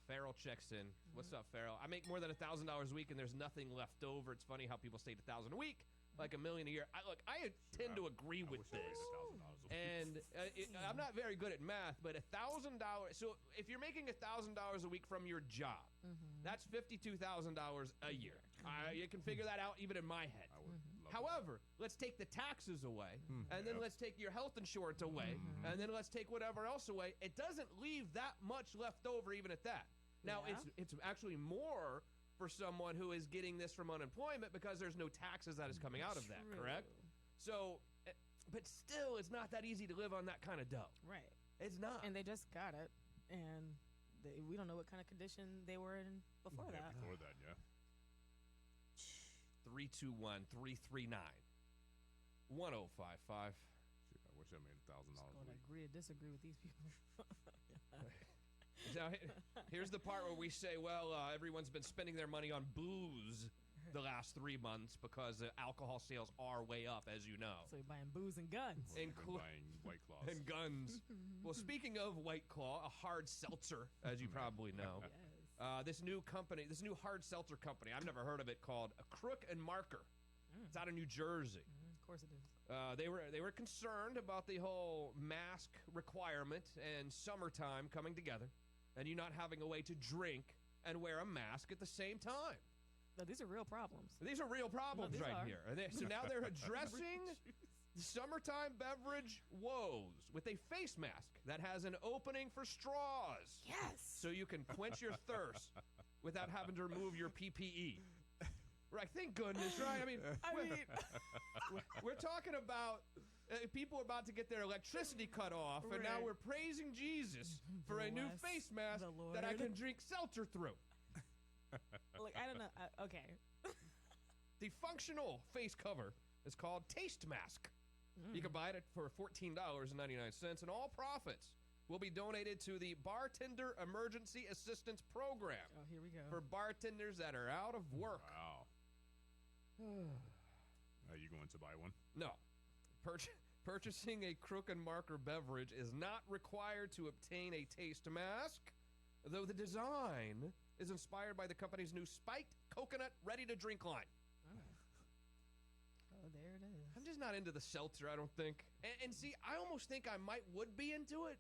Farrell checks in. What's up, Farrell? I make more than $1,000 a week, and there's nothing left over. It's funny how people state $1,000 a week, like $1 million a year. I tend to agree with this. And I'm not very good at math, but $1,000. So if you're making $1,000 a week from your job, that's $52,000 a year. You can figure that out even in my head. However, let's take the taxes away, and then let's take your health insurance away, and then let's take whatever else away. It doesn't leave that much left over even at that. Now, it's actually more for someone who is getting this from unemployment because there's no taxes that is coming out of that, correct? So, but still, it's not that easy to live on that kind of dough. Right. It's not. And they just got it, and we don't know what kind of condition they were in before that. Before that, yeah. 321-339-1055. Shit, I wish I made $1,000 a week. Agree or disagree with these people. Now, here's the part where we say, well, everyone's been spending their money on booze the last 3 months because alcohol sales are way up, as you know. So you're buying booze and guns. Buying White Claws. And guns. Well, speaking of White Claw, a hard seltzer, as you probably know. This new company, this new hard seltzer company, I've never heard of it, called Crook and Marker. It's out of New Jersey. Of course it is. They were concerned about the whole mask requirement and summertime coming together, and you not having a way to drink and wear a mask at the same time. No, these are real problems. These are real problems here. So now they're addressing summertime beverage woes with a face mask that has an opening for straws. Yes. So you can quench your thirst without having to remove your PPE. Right, thank goodness, right? I mean, we're talking about people about to get their electricity cut off, and now we're praising Jesus for a new face mask that I can drink seltzer through. Like, I don't know. Okay. The functional face cover is called Taste Mask. You can buy it for $14.99, and all profits will be donated to the Bartender Emergency Assistance Program. Oh, here we go. For bartenders that are out of work. Wow. Are you going to buy one? No. Purchasing a Crook and Marker beverage is not required to obtain a taste mask, though the design is inspired by the company's new spiked coconut ready-to-drink line. Oh, there it is. I'm just not into the seltzer, I don't think. And see, I almost think I would be into it,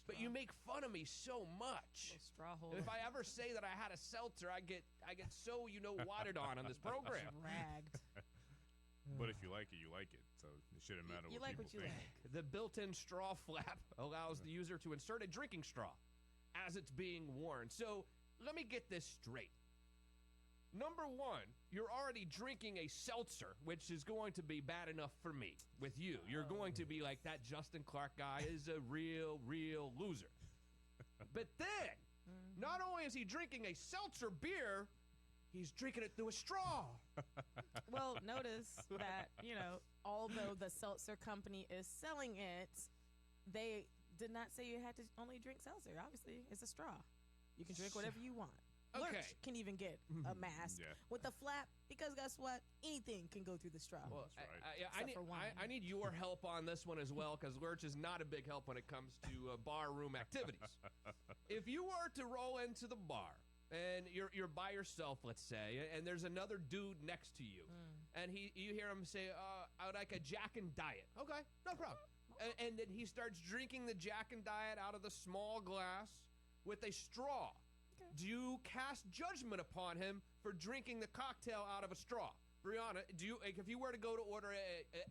but you make fun of me so much. Straw hole. If I ever say that I had a seltzer, I get so wadded on this program. Ragged. But if you like it, you like it. So it shouldn't matter You what like people what you think. like. The built-in straw flap allows the user to insert a drinking straw as it's being worn. So let me get this straight. Number one, you're already drinking a seltzer, which is going to be bad enough for me with you. You're going to be like, that Justin Clark guy is a real loser. But then, not only is he drinking a seltzer beer, he's drinking it through a straw. Well, notice that, although the seltzer company is selling it, they did not say you had to only drink seltzer. Obviously, it's a straw. You can drink whatever you want. Okay. Lurch can even get a mask with a flap because guess what? Anything can go through the straw. Well, Except for wine. I need your help on this one as well, because Lurch is not a big help when it comes to bar room activities. If you were to roll into the bar and you're by yourself, let's say, and there's another dude next to you, and you hear him say, I would like a Jack and Diet. Okay, no problem. And then he starts drinking the Jack and Diet out of the small glass with a straw. Do you cast judgment upon him for drinking the cocktail out of a straw? Brianna, if you were to go to order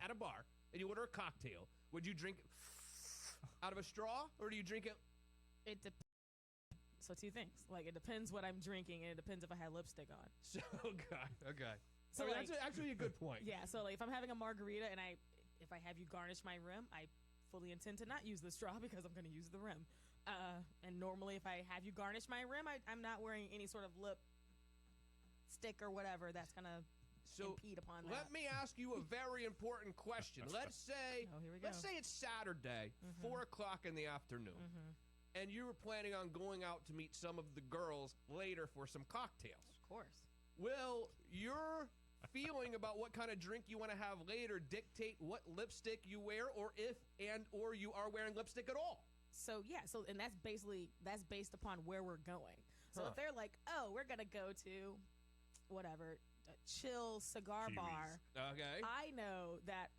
at a bar and you order a cocktail, would you drink it out of a straw, or do you drink it? It depends. So two things. Like, it depends what I'm drinking, and it depends if I had lipstick on. So, okay. So that's actually a good point. Yeah, so like if I'm having a margarita and if I have you garnish my rim, I fully intend to not use the straw because I'm going to use the rim. And normally if I have you garnish my rim, I'm not wearing any sort of lip stick or whatever that's going to impede upon that. Let me ask you a very important question. Let's say let's say it's Saturday, 4 o'clock in the afternoon, and you were planning on going out to meet some of the girls later for some cocktails. Of course. Will your feeling about what kind of drink you want to have later dictate what lipstick you wear, or if or you are wearing lipstick at all? So and that's based upon where we're going. So if they're like, oh, we're gonna go to whatever, chill cigar Kiwis. bar, Okay. I know that,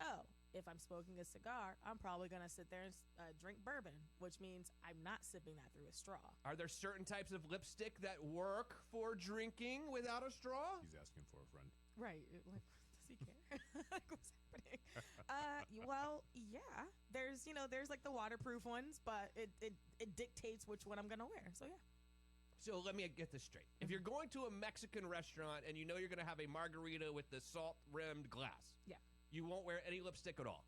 if I'm smoking a cigar, I'm probably going to sit there and drink bourbon, which means I'm not sipping that through a straw. Are there certain types of lipstick that work for drinking without a straw? He's asking for a friend. Right. Like, does he care? Like, what's happening? Well, yeah. There's like the waterproof ones, but it dictates which one I'm going to wear. So, yeah. So let me get this straight. If you're going to a Mexican restaurant and you know you're going to have a margarita with the salt-rimmed glass, yeah, you won't wear any lipstick at all.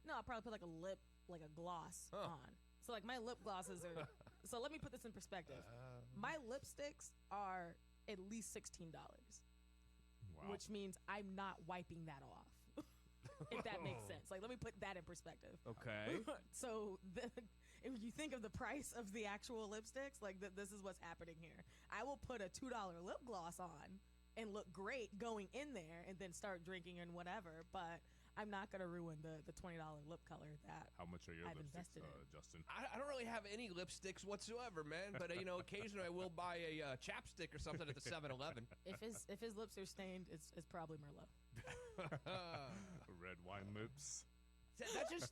No, I'll probably put like a gloss on. So like my lip glosses are. So let me put this in perspective. My lipsticks are at least $16, which means I'm not wiping that off. If that makes sense. Like, let me put that in perspective. Okay. So if you think of the price of the actual lipsticks, like this is what's happening here. I will put a $2 lip gloss on and look great going in there and then start drinking and whatever, but I'm not going to ruin the $20 lip color that How much are your I've lipsticks, invested in. Justin? I don't really have any lipsticks whatsoever, man. But, occasionally I will buy a chapstick or something at the 7-Eleven. If his lips are stained, it's probably Merlot. Red wine lips. That just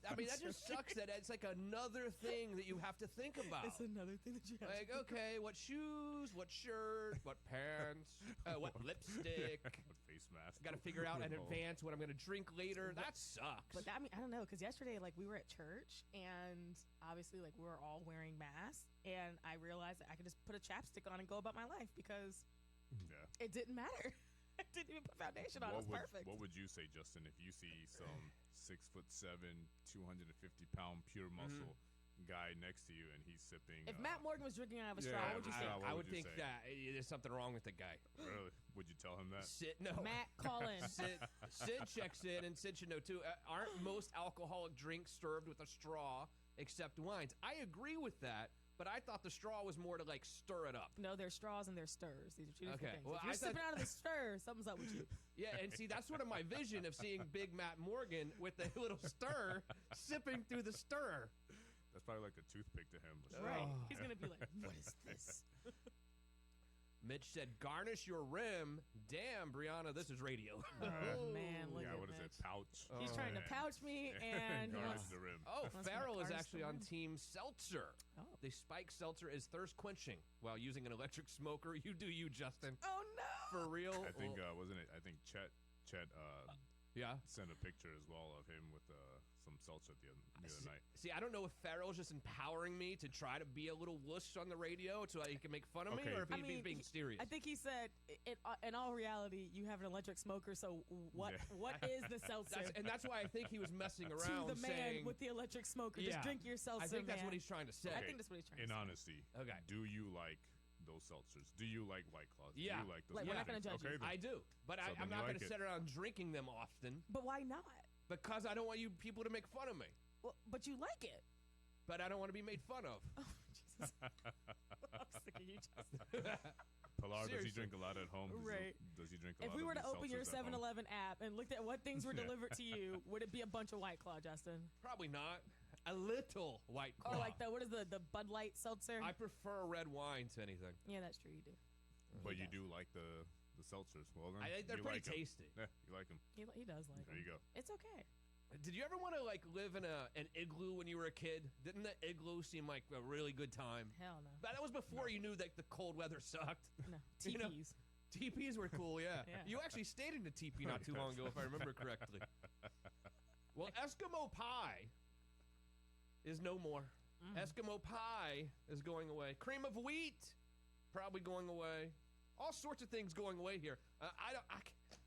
sucks that it's like another thing that you have to think about. It's another thing that you have like, to think okay, what shoes, what shirt, what pants, what lipstick. What face mask. Got to figure out in advance what I'm going to drink later. That sucks. But I don't know, because yesterday, like, we were at church, and obviously, like, we were all wearing masks, and I realized that I could just put a chapstick on and go about my life because it didn't matter. I didn't even put foundation on. It was perfect. What would you say, Justin, if you see some 6'7", 250-pound pure muscle guy next to you and he's sipping? If Matt Morgan was drinking out of a straw, what would you say? I would think that there's something wrong with the guy. Really? Would you tell him that? Matt, call in. Sid checks in, and Sid should know too. Aren't most alcoholic drinks served with a straw except wines? I agree with that. But I thought the straw was more to, like, stir it up. No, there's straws and there's stirs. These are two different things. Well, if you're sipping out of the stir, something's up with you. Yeah, and see, that's sort of my vision of seeing Big Matt Morgan with a little stir, sipping through the stir. That's probably like a toothpick to him. Right. He's going to be like, what is this? Mitch said, garnish your rim. Damn, Brianna, this is radio. Oh, man, look at what Mitch. is it? Pouch. He's trying to pouch me and garnish the rim. Oh, Wants Farrell to is garnish actually the on rim. Team Seltzer. Oh. The spike seltzer is thirst quenching while using an electric smoker. You do you, Justin. Oh, no. For real. I think, wasn't it? I think Chet sent a picture as well of him with some seltzer the other night. See, I don't know if Farrell's just empowering me to try to be a little wuss on the radio so he can make fun of me, or if he's being serious. I think he said, in all reality, you have an electric smoker, so what is the seltzer? That's why I think he was messing around to the man saying, with the electric smoker, just drink your seltzer, I think that's man. what he's trying to say. I think that's what he's trying to say. In honesty, do you like those seltzers? Do you like White Claws? Yeah. Do you like those? We're not going to judge you. I do, but I'm not going to sit around drinking them often. But why not? Because I don't want you people to make fun of me. Well, but you like it. But I don't want to be made fun of. Oh, Jesus. I'm sick of you, Justin. Pilar, does he drink a lot at home? Right. Does he drink a lot If we were to of open your seltzers at home? 7-Eleven app and looked at what things were delivered to you, would it be a bunch of White Claw, Justin? Probably not. A little White Claw. Or like what is the Bud Light seltzer? I prefer red wine to anything. Yeah, that's true. You do. But you do like the seltzers. Well, then I think they're you pretty like 'em. tasty. Yeah, you like them. He does like There you go. It's okay. Did you ever want to like live in an igloo when you were a kid? Didn't the igloo seem like a really good time? Hell no. But that was before you knew that the cold weather sucked. No, You know? TPs. TPs were cool, yeah. Yeah. You actually stayed in a TP not too long ago, if I remember correctly. Well, Eskimo pie is no more. Eskimo pie is going away. Cream of wheat probably going away. All sorts of things going away here.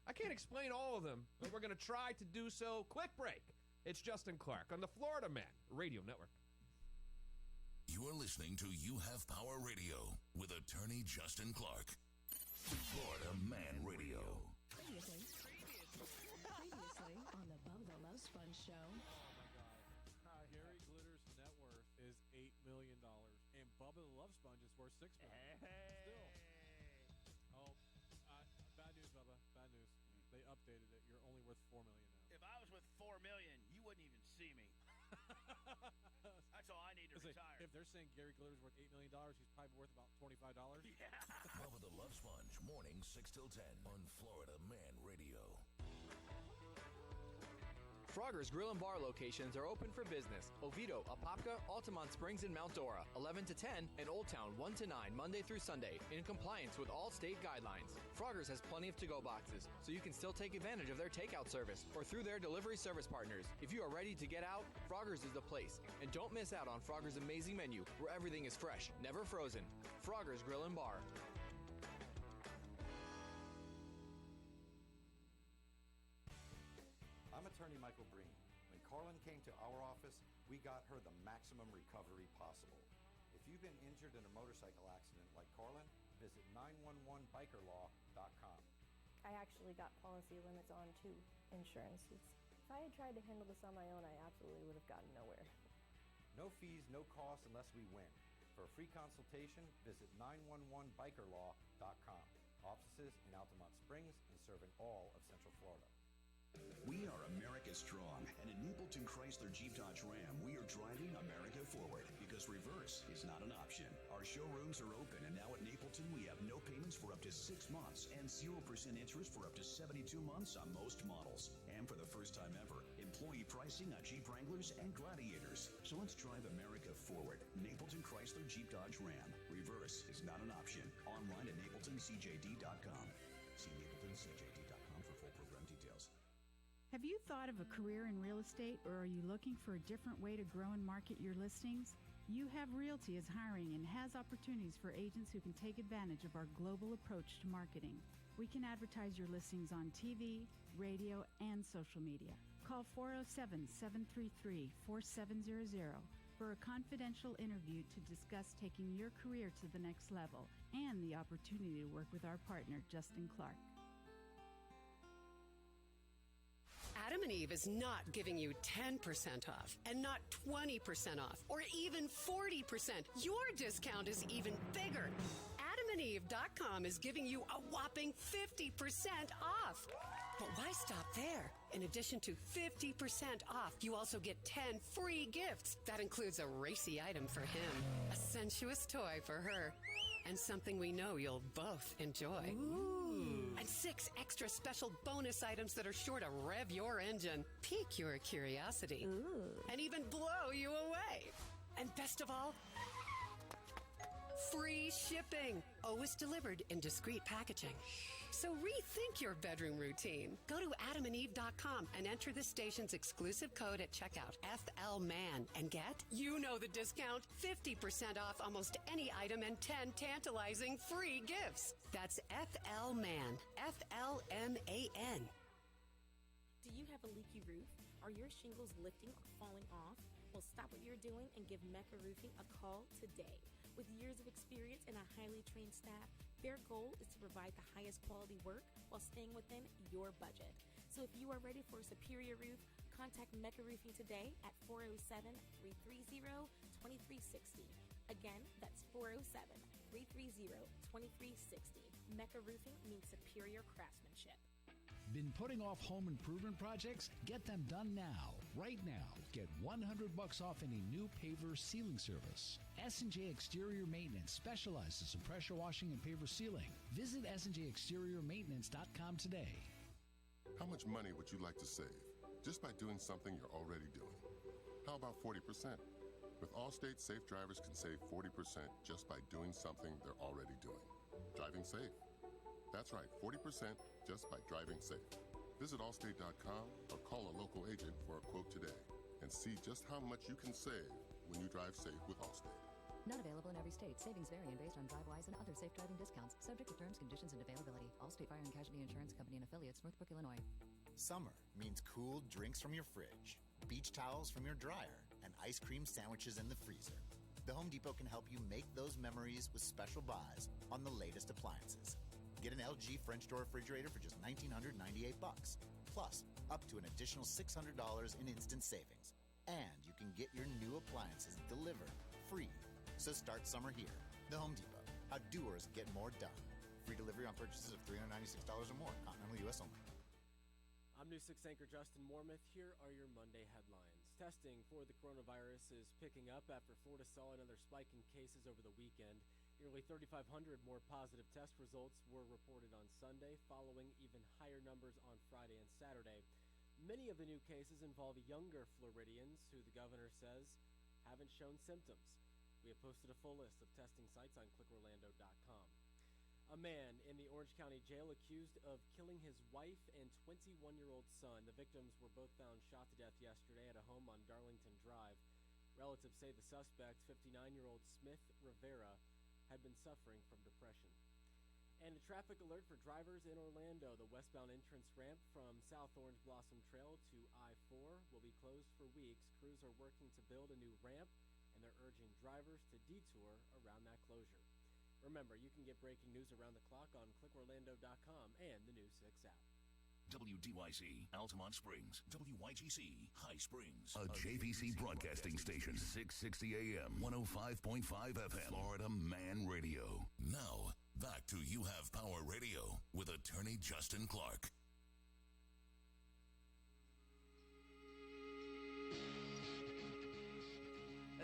I can't explain all of them, but we're going to try to do so. Quick break. It's Justin Clark on the Florida Man Radio Network. You're listening to You Have Power Radio with attorney Justin Clark. Florida Man Radio. Previously on the Bubba the Love Sponge Show. Harry Glitter's net worth is $8 million, and Bubba the Love Sponge is worth $6 million. Still. Oh, bad news, Bubba. Bad news. They updated it. You're only worth $4 million now. If I was worth $4 million, you wouldn't even see me. That's all I need to retire. If they're saying Gary Glitter's worth $8 million, he's probably worth about $25. Yeah. Bubba the Love Sponge, mornings 6 till 10 on Florida Man Radio. Frogger's Grill and Bar locations are open for business. Oviedo, Apopka, Altamont Springs, and Mount Dora, 11 to 10, and Old Town, 1 to 9, Monday through Sunday, in compliance with all state guidelines. Frogger's has plenty of to-go boxes, so you can still take advantage of their takeout service or through their delivery service partners. If you are ready to get out, Frogger's is the place. And don't miss out on Frogger's amazing menu, where everything is fresh, never frozen. Frogger's Grill and Bar. I'm attorney Michael Breen. When Carlin came to our office, we got her the maximum recovery possible. If you've been injured in a motorcycle accident like Carlin, visit 911bikerlaw.com. I actually got policy limits on 2 insurances. If I had tried to handle this on my own, I absolutely would have gotten nowhere. No fees, no cost unless we win. For a free consultation, visit 911bikerlaw.com. Offices in Altamont Springs and serving all of Central Florida. We are America Strong, and at Napleton Chrysler Jeep Dodge Ram, we are driving America forward because reverse is not an option. Our showrooms are open, and now at Napleton, we have no payments for up to 6 months and 0% interest for up to 72 months on most models. And for the first time ever, employee pricing on Jeep Wranglers and Gladiators. So let's drive America forward. Napleton Chrysler Jeep Dodge Ram. Reverse is not an option. Online at NapletonCJD.com. See NapletonCJD.com for full program details. Have you thought of a career in real estate, or are you looking for a different way to grow and market your listings? You Have Realty is hiring and has opportunities for agents who can take advantage of our global approach to marketing. We can advertise your listings on TV, radio, and social media. Call 407-733-4700 for a confidential interview to discuss taking your career to the next level and the opportunity to work with our partner, Justin Clark. Adam and Eve is not giving you 10% off and not 20% off or even 40%. Your discount is even bigger. AdamandEve.com is giving you a whopping 50% off. But why stop there? In addition to 50% off, you also get 10 free gifts. That includes a racy item for him, a sensuous toy for her, and something we know you'll both enjoy. Ooh. And 6 extra special bonus items that are sure to rev your engine, pique your curiosity, and even blow you away. And best of all, free shipping. Always delivered in discreet packaging. So rethink your bedroom routine. Go to adamandeve.com and enter this station's exclusive code at checkout, FLMAN, and get, you know the discount, 50% off almost any item and 10 tantalizing free gifts. That's FLMAN, FLMAN. Do you have a leaky roof? Are your shingles lifting or falling off? Well, stop what you're doing and give Mecca Roofing a call today. With years of experience and a highly trained staff, their goal is to provide the highest quality work while staying within your budget. So if you are ready for a superior roof, contact Mecca Roofing today at 407-330-2360. Again, that's 407-330-2360. Mecca Roofing means superior craftsmanship. Been putting off home improvement projects? Get them done now. Right now, get $100 off any new paver sealing service. S&J Exterior Maintenance specializes in pressure washing and paver sealing. Visit snjexteriormaintenance.com today. How much money would you like to save just by doing something you're already doing? How about 40%? With Allstate, safe drivers can save 40% just by doing something they're already doing. Driving safe. That's right, 40% just by driving safe. Visit Allstate.com or call a local agent for a quote today and see just how much you can save when you drive safe with Allstate. Not available in every state. Savings vary and based on DriveWise and other safe driving discounts. Subject to terms, conditions, and availability. Allstate Fire and Casualty Insurance Company and Affiliates, Northbrook, Illinois. Summer means cool drinks from your fridge, beach towels from your dryer, and ice cream sandwiches in the freezer. The Home Depot can help you make those memories with special buys on the latest appliances. Get an LG French door refrigerator for just $1,998, plus up to an additional $600 in instant savings. And you can get your new appliances delivered free. So start summer here. The Home Depot. How doers get more done. Free delivery on purchases of $396 or more. Continental U.S. only. I'm News 6 anchor Justin Mormith. Here are your Monday headlines. Testing for the coronavirus is picking up after Florida saw another spike in cases over the weekend. Nearly 3,500 more positive test results were reported on Sunday, following even higher numbers on Friday and Saturday. Many of the new cases involve younger Floridians who the governor says haven't shown symptoms. We have posted a full list of testing sites on clickorlando.com. A man in the Orange County Jail accused of killing his wife and 21-year-old son. The victims were both found shot to death yesterday at a home on Darlington Drive. Relatives say the suspect, 59-year-old Smith Rivera, had been suffering from depression. And a traffic alert for drivers in Orlando. The westbound entrance ramp from South Orange Blossom Trail to I-4 will be closed for weeks. Crews are working to build a new ramp, and they're urging drivers to detour around that closure. Remember, you can get breaking news around the clock on clickorlando.com and the News 6 app. WDYC, Altamont Springs. WYGC, High Springs. A JVC broadcasting station. 660 AM, 105.5 FM. Florida Man Radio. Now, back to You Have Power Radio with attorney Justin Clark.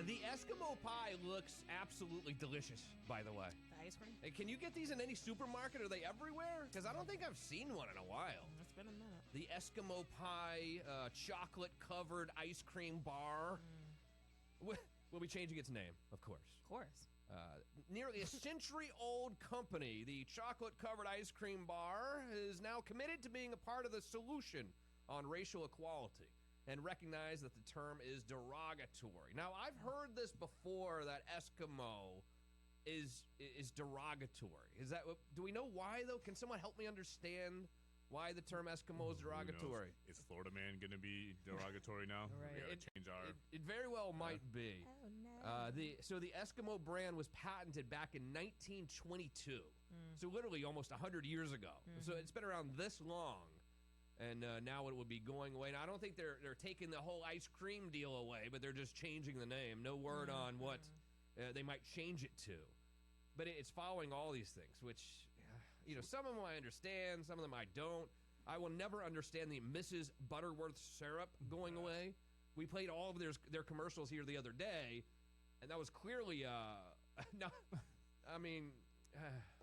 The Eskimo pie looks absolutely delicious, by the way. The ice cream? Hey, can you get these in any supermarket? Are they everywhere? Because I don't think I've seen one in a while. It's been a minute. The Eskimo pie chocolate-covered ice cream bar. We'll be changing its name, of course. Of course. Nearly a century-old company, the chocolate-covered ice cream bar, is now committed to being a part of the solution on racial equality and recognize that the term is derogatory. Now, I've heard this before, that Eskimo is derogatory. Is that, do we know why, though? Can someone help me understand why the term Eskimo is derogatory? Is Florida Man going to be derogatory now? Right. We got to change our... It very well might be. Oh, no. So the Eskimo brand was patented back in 1922. So literally almost 100 years ago. So it's been around this long. And now it would be going away. Now, I don't think they're taking the whole ice cream deal away, but they're just changing the name. No word on what they might change it to. But it's following all these things, which, some of them I understand, some of them I don't. I will never understand the Mrs. Butterworth syrup going away. We played all of their commercials here the other day, and that was clearly,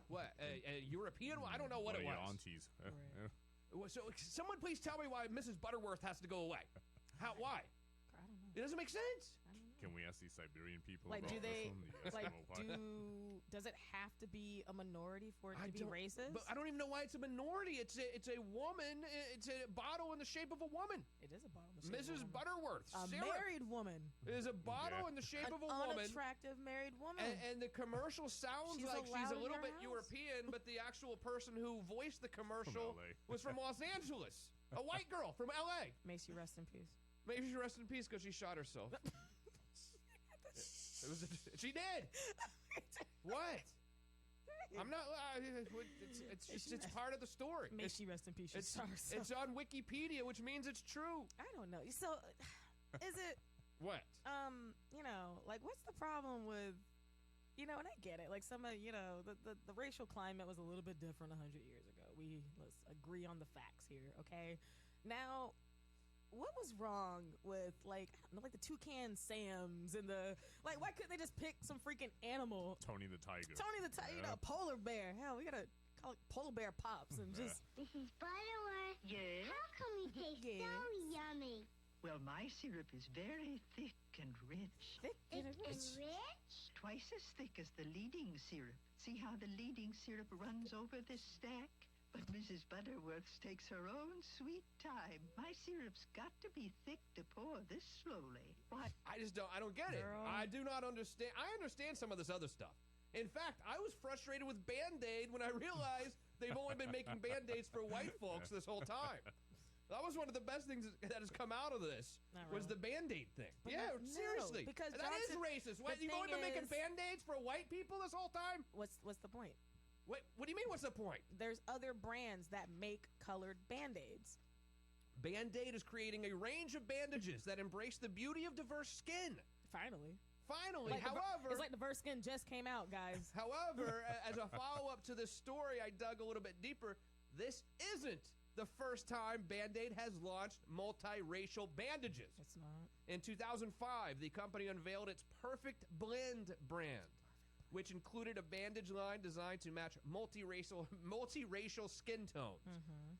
what, a European one? I don't know what it was. Aunties. Right. So someone please tell me why Mrs. Butterworth has to go away. Why? I don't know. It doesn't make sense. Can we ask these Siberian people like, about do they, this one? does it have to be a minority for it to be racist? But I don't even know why it's a minority. It's a woman. It's a bottle in the shape of a woman. It is a bottle in the shape Mrs. of a woman. Butterworth. A married woman. It is a bottle in the shape of a woman. An unattractive married woman. And the commercial sounds like she's a little bit European, but the actual person who voiced the commercial was from Los Angeles. A white girl from L.A. May she rest in peace. May she rest in peace because she shot herself. She did. What? I'm not. It's part of the story. May she rest in peace. It's on Wikipedia, which means it's true. I don't know. So, is it what? What's the problem with? And I get it. Like some of the racial climate was a little bit different 100 years ago. Let's agree on the facts here, okay? Now, what was wrong with like the Toucan Sams and why couldn't they just pick some freaking animal? Tony the Tiger. Polar bear. Hell, we gotta call it Polar Bear Pops and just. This is Butterworth. Yes. How come we taste so yummy? Well, my syrup is very thick and rich. Thick and rich? Twice as thick as the leading syrup. See how the leading syrup runs over this stack? But Mrs. Butterworth takes her own sweet time. My syrup's got to be thick to pour this slowly. What? I don't get it. I do not understand. I understand some of this other stuff. In fact, I was frustrated with Band-Aid when I realized they've only been making Band-Aids for white folks this whole time. That was one of the best things that has come out of this, was the Band-Aid thing. But seriously. Because that is racist. What, you've only been making Band-Aids for white people this whole time? What's the point? What do you mean, what's the point? There's other brands that make colored Band-Aids. Band-Aid is creating a range of bandages that embrace the beauty of diverse skin. Finally. However... It's like diverse skin just came out, guys. However, as a follow-up to this story, I dug a little bit deeper. This isn't the first time Band-Aid has launched multiracial bandages. It's not. In 2005, the company unveiled its Perfect Blend brand, which included a bandage line designed to match multiracial skin tones.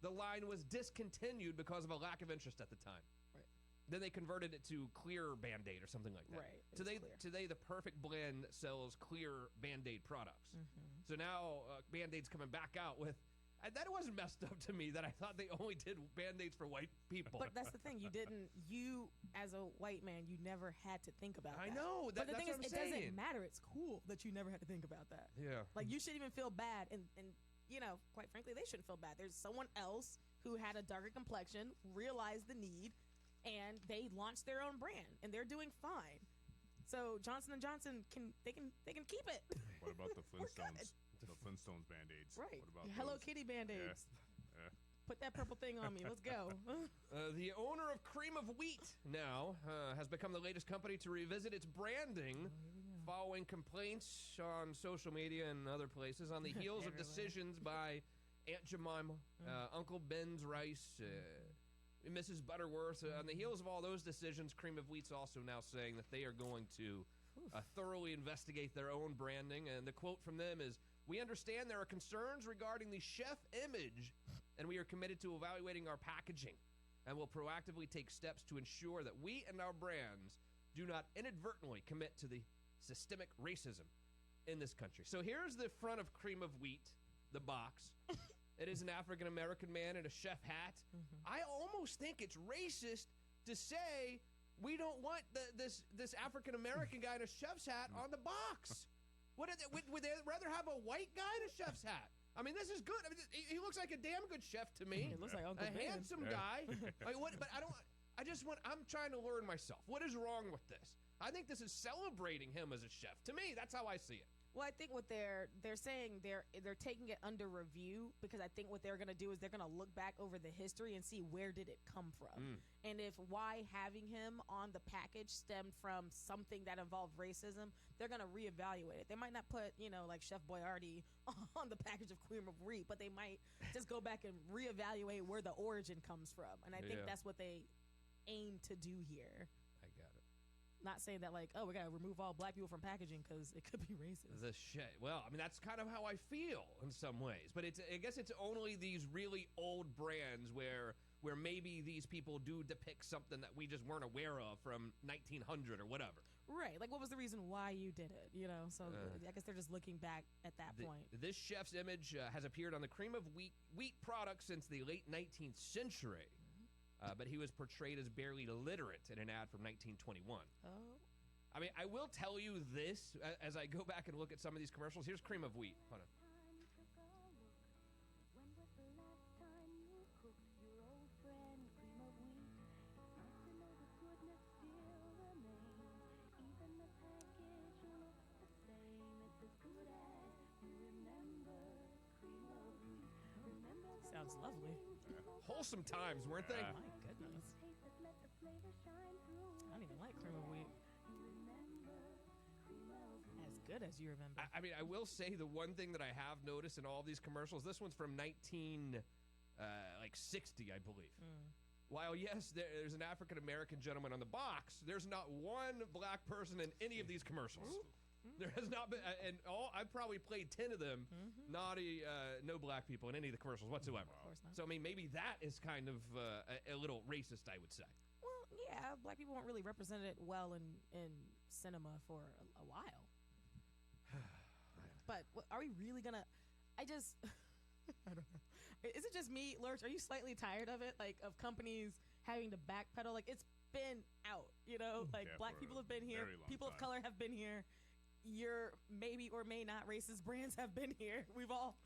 The line was discontinued because of a lack of interest at the time. Right. Then they converted it to Clear Band-Aid or something like that. Right. Today, the Perfect Blend sells Clear Band-Aid products. So now Band-Aid's coming back out with... that wasn't messed up to me that I thought they only did Band-Aids for white people. But that's the thing. You as a white man, you never had to think about that. I know. But the that's thing is, what I'm it saying. doesn't matter. It's cool that you never had to think about that. Yeah. Like, you shouldn't even feel bad. And quite frankly, they shouldn't feel bad. There's someone else who had a darker complexion, realized the need, and they launched their own brand, and they're doing fine. So Johnson & Johnson can keep it. What about the Flintstones? The Flintstones Band-Aids. Right. What about Hello those? Kitty Band-Aids. Yeah. Put that purple thing on me. Let's go. The owner of Cream of Wheat now has become the latest company to revisit its branding following complaints on social media and other places on the heels of decisions by Aunt Jemima, Uncle Ben's Rice, Mrs. Butterworth. On the heels of all those decisions, Cream of Wheat's also now saying that they are going to thoroughly investigate their own branding. And the quote from them is, "We understand there are concerns regarding the chef image, and we are committed to evaluating our packaging and will proactively take steps to ensure that we and our brands do not inadvertently commit to the systemic racism in this country." So here's the front of Cream of Wheat, the box. It is an African-American man in a chef hat. I almost think it's racist to say we don't want this African-American guy in a chef's hat on the box. Would they rather have a white guy in a chef's hat? I mean, this is good. I mean, he looks like a damn good chef to me. He looks like Uncle a Ben. handsome guy. Like, what? But I'm trying to learn myself. What is wrong with this? I think this is celebrating him as a chef. To me, that's how I see it. Well, I think what they're saying, they're taking it under review, because I think what they're going to do is they're going to look back over the history and see where did it come from. And if why having him on the package stemmed from something that involved racism, they're going to reevaluate it. They might not put, like Chef Boyardee on the package of Cream of Wheat, but they might just go back and reevaluate where the origin comes from. And I think that's what they aim to do here. I got it. Not saying that we got to remove all black people from packaging because it could be racist. Well, I mean, that's kind of how I feel in some ways. But I guess it's only these really old brands where maybe these people do depict something that we just weren't aware of from 1900 or whatever. Right. Like, what was the reason why you did it? So I guess they're just looking back at that point. This chef's image has appeared on the Cream of Wheat product since the late 19th century. But he was portrayed as barely literate in an ad from 1921. Oh. I mean, I will tell you this as I go back and look at some of these commercials. Here's Cream of Wheat. Hold on. Sounds lovely. Wholesome times, weren't they? My goodness. I don't even like Cream of Wheat. As good as you remember. I mean, I will say the one thing that I have noticed in all these commercials, this one's from 1960, I believe. While, yes, there's an African-American gentleman on the box, there's not one black person in any of these commercials. There has not been, and I've probably played 10 of them, no black people in any of the commercials whatsoever. Of course not. So, I mean, maybe that is kind of a little racist, I would say. Well, yeah, black people weren't really represented well in cinema for a while. But are we really going to, I don't know. Is it just me, Lurch? Are you slightly tired of it? Like, of companies having to backpedal? Like, it's been out, Like, black people have been here. People of color have been here. Your maybe or may not racist brands have been here. We've all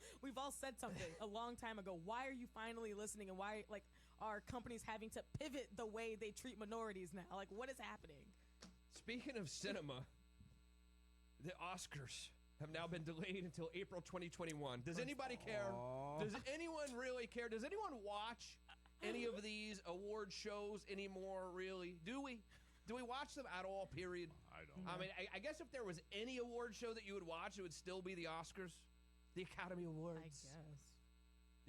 said something a long time ago. Why are you finally listening? And why are companies having to pivot the way they treat minorities now? Like, what is happening? Speaking of cinema, the Oscars have now been delayed until April 2021. Does anybody care? Does anyone really care? Does anyone watch any of these award shows anymore, really? Do we watch them at all, period? I don't. I mean, I guess if there was any award show that you would watch, it would still be the Oscars, the Academy Awards. I guess.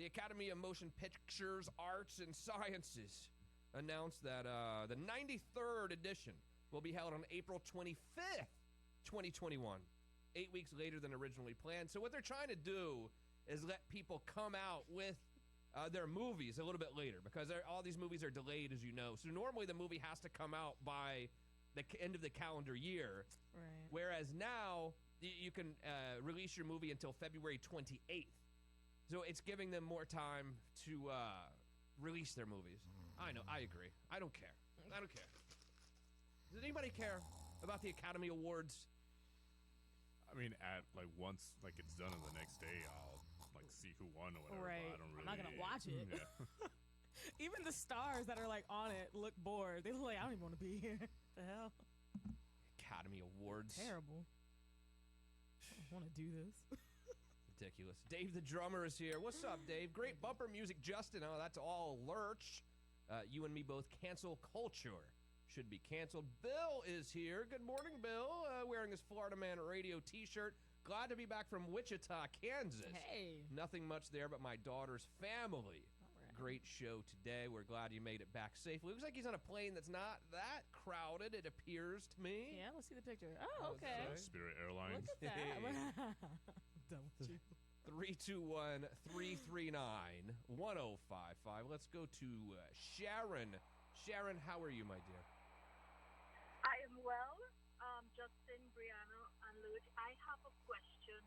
The Academy of Motion Pictures, Arts, and Sciences announced that the 93rd edition will be held on April 25th, 2021, 8 weeks later than originally planned. So what they're trying to do is let people come out with their movies a little bit later, because all these movies are delayed, as you know. So normally the movie has to come out by the end of the calendar year, right? Whereas now you can release your movie until February 28th. So it's giving them more time to release their movies. I know, I agree. I don't care. Does anybody care about the Academy Awards? I mean, at once it's done, and the next day I'll see who won or whatever. Right. But I don't really. I'm not gonna watch it. Yeah. Even the stars that are on it look bored. They look like, I don't even want to be here. The hell? Academy Awards. Terrible. I don't want to do this. Ridiculous. Dave the drummer is here. What's up, Dave? Great bumper music, Justin. Oh, that's all lurch. You and me both. Cancel culture should be canceled. Bill is here. Good morning, Bill. Wearing his Florida Man Radio t-shirt. Glad to be back from Wichita, Kansas. Hey. Nothing much there but my daughter's family. Right. Great show today. We're glad you made it back safely. Looks like he's on a plane that's not that crowded, it appears to me. Yeah, let's see the picture. Oh, okay. Spirit Airlines. Look at that. Done with you. 321-339-1055. Let's go to Sharon. Sharon, how are you, my dear? I am well. Justin, Brianna, and Luke, I have a question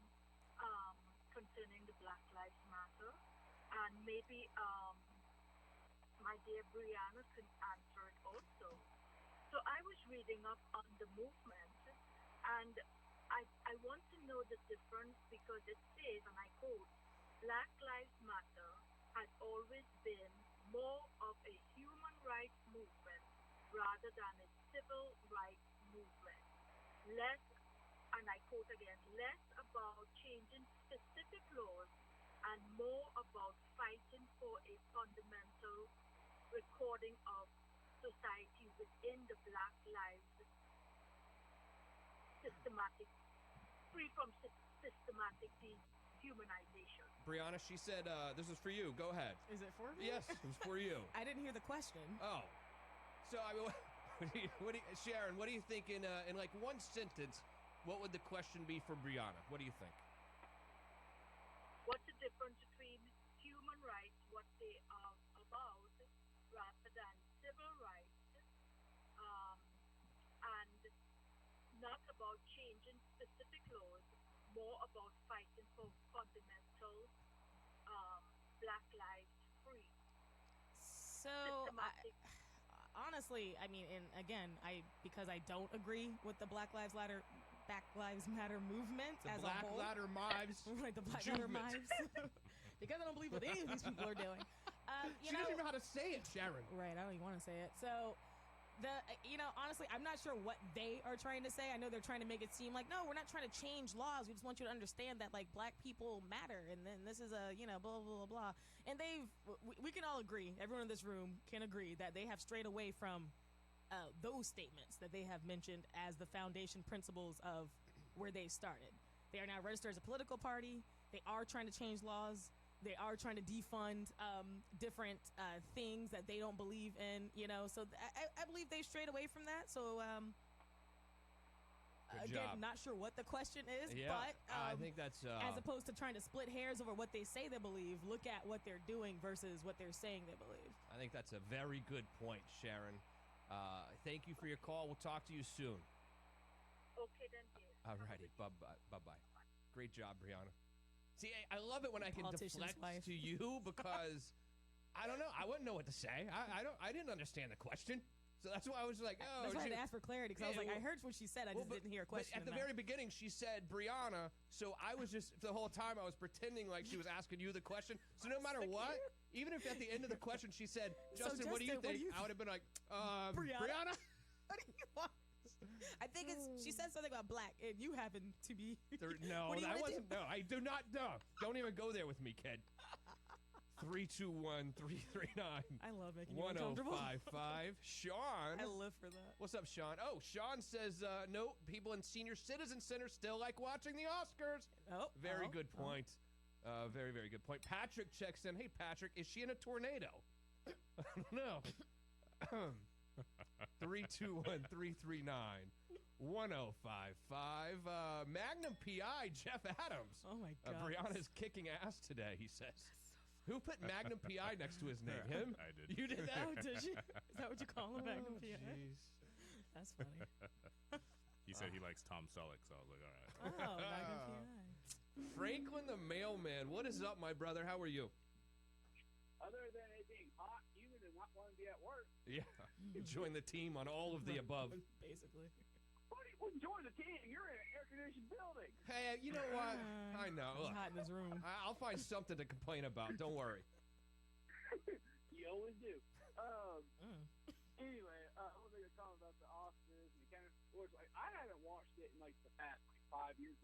concerning the Black Lives Matter, and maybe my dear Brianna can answer it also. So I was reading up on the movement, and I want to know the difference, because it says, and I quote, Black Lives Matter has always been more of a human rights movement rather than a civil rights movement. Less, and I quote again, less about changing specific laws and more about fighting for a fundamental recording of society within the Black lives free from systematic dehumanization. Brianna, she said this is for you. Go ahead. Is it for me? Yes, it was for you. I didn't hear the question. Oh. So, I mean, Sharon, what do you think in one sentence, what would the question be for Brianna? What do you think? What's the difference between human rights, what they are about, rather than civil rights, and not about changing specific laws, more about fighting for fundamental Black lives free? So, honestly, I mean, and again, because I don't agree with the Black Lives Matter movement as a whole. Black Lives Matter Right, the Black Lives Matter. Because I don't believe what any of these people are doing. She doesn't even know how to say it, Sharon. Right, I don't even want to say it. So, honestly, I'm not sure what they are trying to say. I know they're trying to make it seem like, no, we're not trying to change laws. We just want you to understand that, Black people matter. And then this is a, blah, blah, blah, blah. And we can all agree, everyone in this room can agree that they have strayed away from those statements that they have mentioned as the foundation principles of where they started. They are now registered as a political party. They are trying to change laws. They are trying to defund different things that they don't believe in, So I believe they strayed away from that. So, again, not sure what the question is, but I think that's... as opposed to trying to split hairs over what they say they believe, look at what they're doing versus what they're saying they believe. I think that's a very good point, Sharon. Thank you for your call. We'll talk to you soon. Okay, then, dear. All righty. Bye-bye. Great job, Brianna. See, I love it when I can deflect to you, because I don't know. I wouldn't know what to say. I didn't understand the question. So that's why I was like, oh. That's why I had to ask for clarity, because I was like, I heard what she said. I just didn't hear a question. But at the very beginning, she said Brianna. So I was just, the whole time I was pretending like she was asking you the question. So no matter what, even if at the end of the question she said, Justin, what do you think? I would have been like, Brianna? What do you want? I think she said something about black, and you happen to be. No, that wasn't. No, I do not know. Don't even go there with me, kid. 321-339. I love making you uncomfortable. 1055. Sean. I live for that. What's up, Sean? Oh, Sean says, no, people in senior citizen centers still like watching the Oscars. Oh. Very good point. Very, very good point. Patrick checks in. Hey, Patrick, is she in a tornado? I don't know. 321-339-1055. Magnum PI, Jeff Adams. Oh, my God. Brianna's kicking ass today, he says. Who put Magnum PI next to his name? Him? I did. You did that? Oh, did you? Is that what you call him, Magnum PI? Jeez. That's funny. He said he likes Tom Selleck, so I was like, all right. Oh, Magnum PI. Franklin the mailman, what is up, my brother? How are you? Other than it being hot, humid, and not wanting to be at work. Yeah, join the team on all of the above. Basically. Well, join the team. You're in an air-conditioned building. Hey, you know what? I know. It's Look, hot in this room. I'll find something to complain about. Don't worry. You always do. Anyway, I was going to comment about the Oscars. And kind of, like, I haven't watched it in like the past 5 years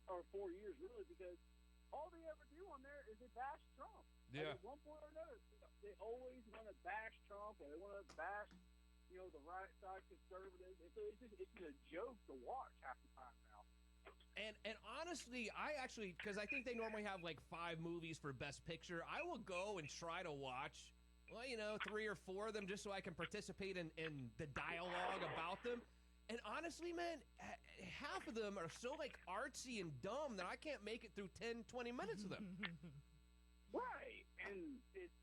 or 4 years really, because all they ever do on there is they bash Trump. Yeah. Like, at one point or another, they always want to bash Trump, or they want to bash, the right side conservatives. It's just a joke to watch half the time now. And honestly, because I think they normally have like 5 movies for Best Picture, I will go and try to watch, 3 or 4 of them just so I can participate in the dialogue about them. And honestly, man, half of them are so like artsy and dumb that I can't make it through 10, 20 minutes of them. Right, and it's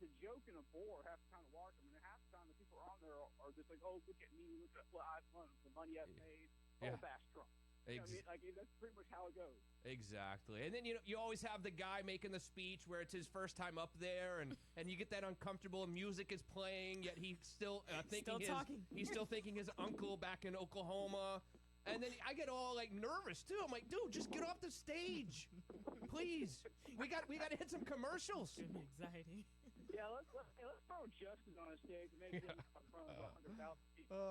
a joke and a bore half the time to watch them. And half the time the people on there are just like, oh, look at me, look at what I've done, the money I've made. Yeah. Oh, bash Trump. You know what I mean? Like, that's pretty much how it goes. Exactly. And then you always have the guy making the speech where it's his first time up there, and you get that uncomfortable music is playing, yet he's still he's still thinking his uncle back in Oklahoma. And then I get all like nervous too. I'm like, dude, just get off the stage, please. We got to hit some commercials. Give me anxiety. Yeah, let's throw Justin on a stage and make him in front of 100,000 people.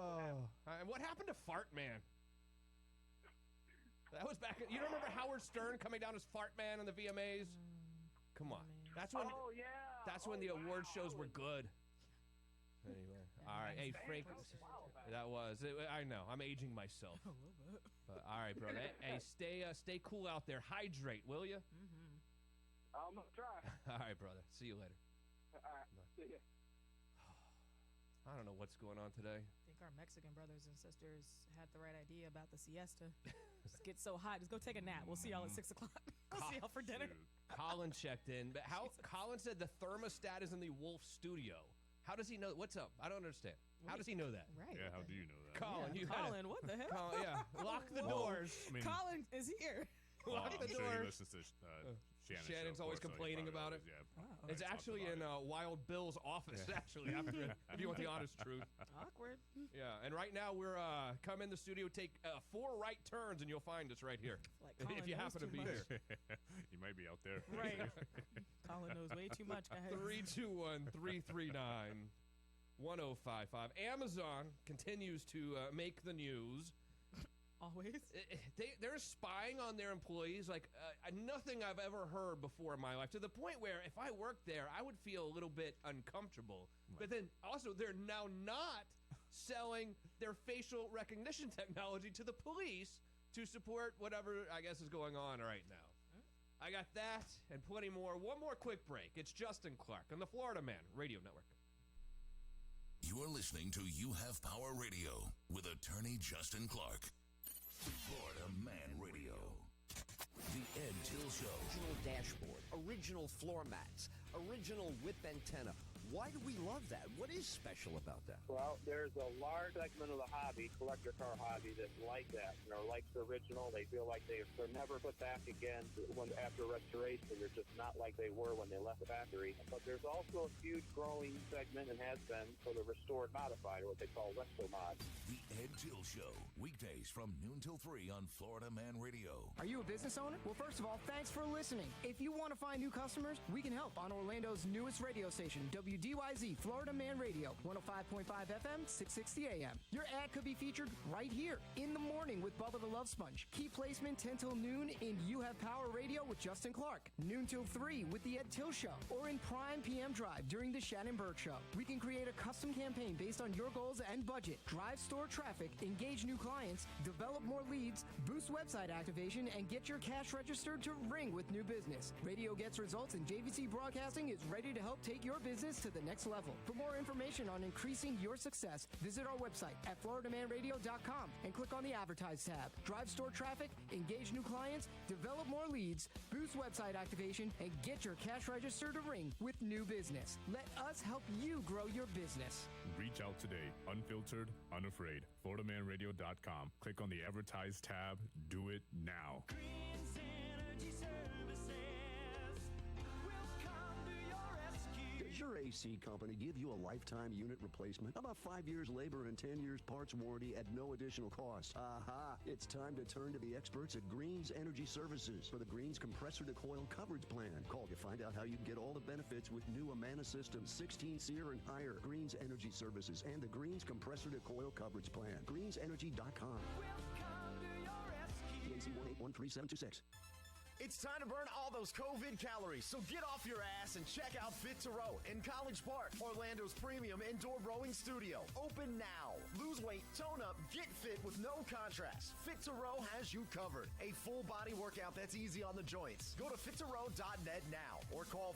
And what happened to Fart Man? That was back. You don't remember Howard Stern coming down as Fart Man in the VMAs? Come on, that's when. Oh yeah. That's when the award shows were good. Anyway, all right. Hey, Frank. That was. I know. I'm aging myself. A little bit. But all right, bro. Hey, stay cool out there. Hydrate, will you? Mm-hmm. I'm gonna try. All right, brother. See you later. All right. See ya. I don't know what's going on today. I think our Mexican brothers and sisters had the right idea about the siesta. Just get so hot. Just go take a nap. We'll see y'all at 6 o'clock. We'll see y'all for dinner. Colin checked in. But Colin said the thermostat is in the Wolf studio. How does he know? What's up? I don't understand. How does he know that? Right. Yeah, how do you know that? Colin, Colin, what the hell? Colin, yeah. Lock the doors. I mean, Colin is here. Lock the I'm sure doors. he listens to Shannon's show, always so he complaining probably about it. always, yeah, Oh. It's actually in Wild Bill's office, actually, if you want the honest truth. Awkward. Yeah, and right now we're come in the studio, take 4 right turns, and you'll find us right here. Like Colin if you knows happen to too be much. here. You might be out there. Right. Colin knows way too much, guys. 321-339-1055. Amazon continues to make the news. Always. They're spying on their employees like nothing I've ever heard before in my life, to the point where if I worked there, I would feel a little bit uncomfortable. Right. But then also they're now not selling their facial recognition technology to the police to support whatever I guess is going on right now. I got that and plenty more. One more quick break. It's Justin Clark on the Florida Man Radio Network. You're listening to You Have Power Radio with attorney Justin Clark. Florida Man Radio. The Ed Till Show. Original dashboard, original floor mats, original whip antenna. Why do we love that? What is special about that? Well, there's a large segment of the hobby, collector car hobby, that like that. Likes the original. They feel like they're never put back again after restoration. They're just not like they were when they left the factory. But there's also a huge growing segment, and has been, for the restored modified, or what they call resto mod. The Ed Till Show. Weekdays from noon till 3 on Florida Man Radio. Are you a business owner? Well, first of all, thanks for listening. If you want to find new customers, we can help on Orlando's newest radio station, WDMV WDYZ, Florida Man Radio, 105.5 FM, 660 AM. Your ad could be featured right here in the morning with Bubba the Love Sponge. Key placement 10 till noon in You Have Power Radio with Justin Clark. Noon till 3 with the Ed Till Show. Or in prime PM drive during the Shannon Burke Show. We can create a custom campaign based on your goals and budget. Drive store traffic, engage new clients, develop more leads, boost website activation, and get your cash registered to ring with new business. Radio gets results, and JVC Broadcasting is ready to help take your business to the next level. For more information on increasing your success, visit our website at FloridaManRadio.com and click on the Advertise tab. Drive store traffic, engage new clients, develop more leads, boost website activation, and get your cash register to ring with new business. Let us help you grow your business. Reach out today. Unfiltered, unafraid. FloridaManRadio.com. Click on the Advertise tab. Do it now. Greens Energy Services will come to your rescue. Does your AC company give you a lifetime unit replacement? How about 5 years labor and 10 years parts warranty at no additional cost? Aha! It's time to turn to the experts at Greens Energy Services for the Greens Compressor to Coil Coverage Plan. Call to find out how you can get all the benefits with new Amana System 16 SEER and higher. Greens Energy Services and the Greens Compressor to Coil Coverage Plan. GreensEnergy.com. EAC 1813726. It's time to burn all those COVID calories, so get off your ass and check out Fit to Row in College Park, Orlando's premium indoor rowing studio. Open now. Lose weight, tone up, get fit with no contrast. Fit to Row has you covered. A full body workout that's easy on the joints. Go to fittorow.net now or call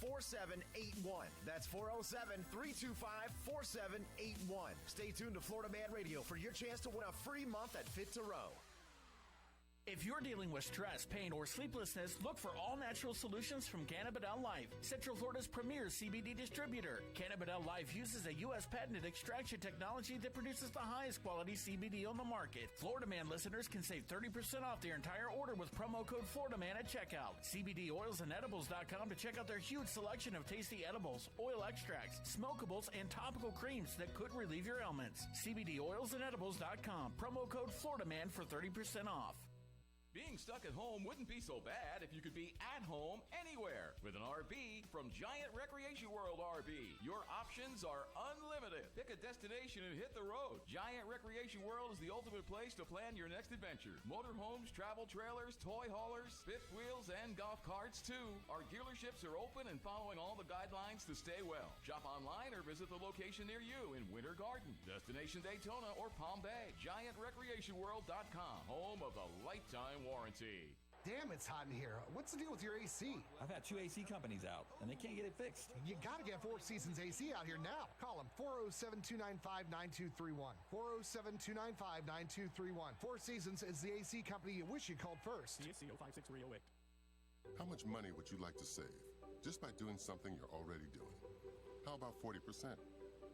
407-325-4781. That's 407-325-4781. Stay tuned to Florida Man Radio for your chance to win a free month at Fit to Row. If you're dealing with stress, pain, or sleeplessness, look for all-natural solutions from Cannabidel Life, Central Florida's premier CBD distributor. Cannabidel Life uses a U.S. patented extraction technology that produces the highest quality CBD on the market. Florida Man listeners can save 30% off their entire order with promo code FloridaMan at checkout. CBDoilsandedibles.com to check out their huge selection of tasty edibles, oil extracts, smokables, and topical creams that could relieve your ailments. CBDoilsandedibles.com. Promo code FloridaMan for 30% off. Being stuck at home wouldn't be so bad if you could be at home anywhere with an RV from Giant Recreation World RV. Your options are unlimited. Pick a destination and hit the road. Giant Recreation World is the ultimate place to plan your next adventure. Motorhomes, travel trailers, toy haulers, fifth wheels, and golf carts too. Our dealerships are open and following all the guidelines to stay well. Shop online or visit the location near you in Winter Garden, Destination Daytona, or Palm Bay. GiantRecreationWorld.com, home of the lifetime warranty. Damn, it's hot in here. What's the deal with your AC? I've had 2 AC companies out, and they can't get it fixed. You gotta get Four Seasons AC out here now. Call them, 407-295-9231. 407-295-9231. Four Seasons is the AC company you wish you called first. CSC 056308. How much money would you like to save just by doing something you're already doing? How about 40%?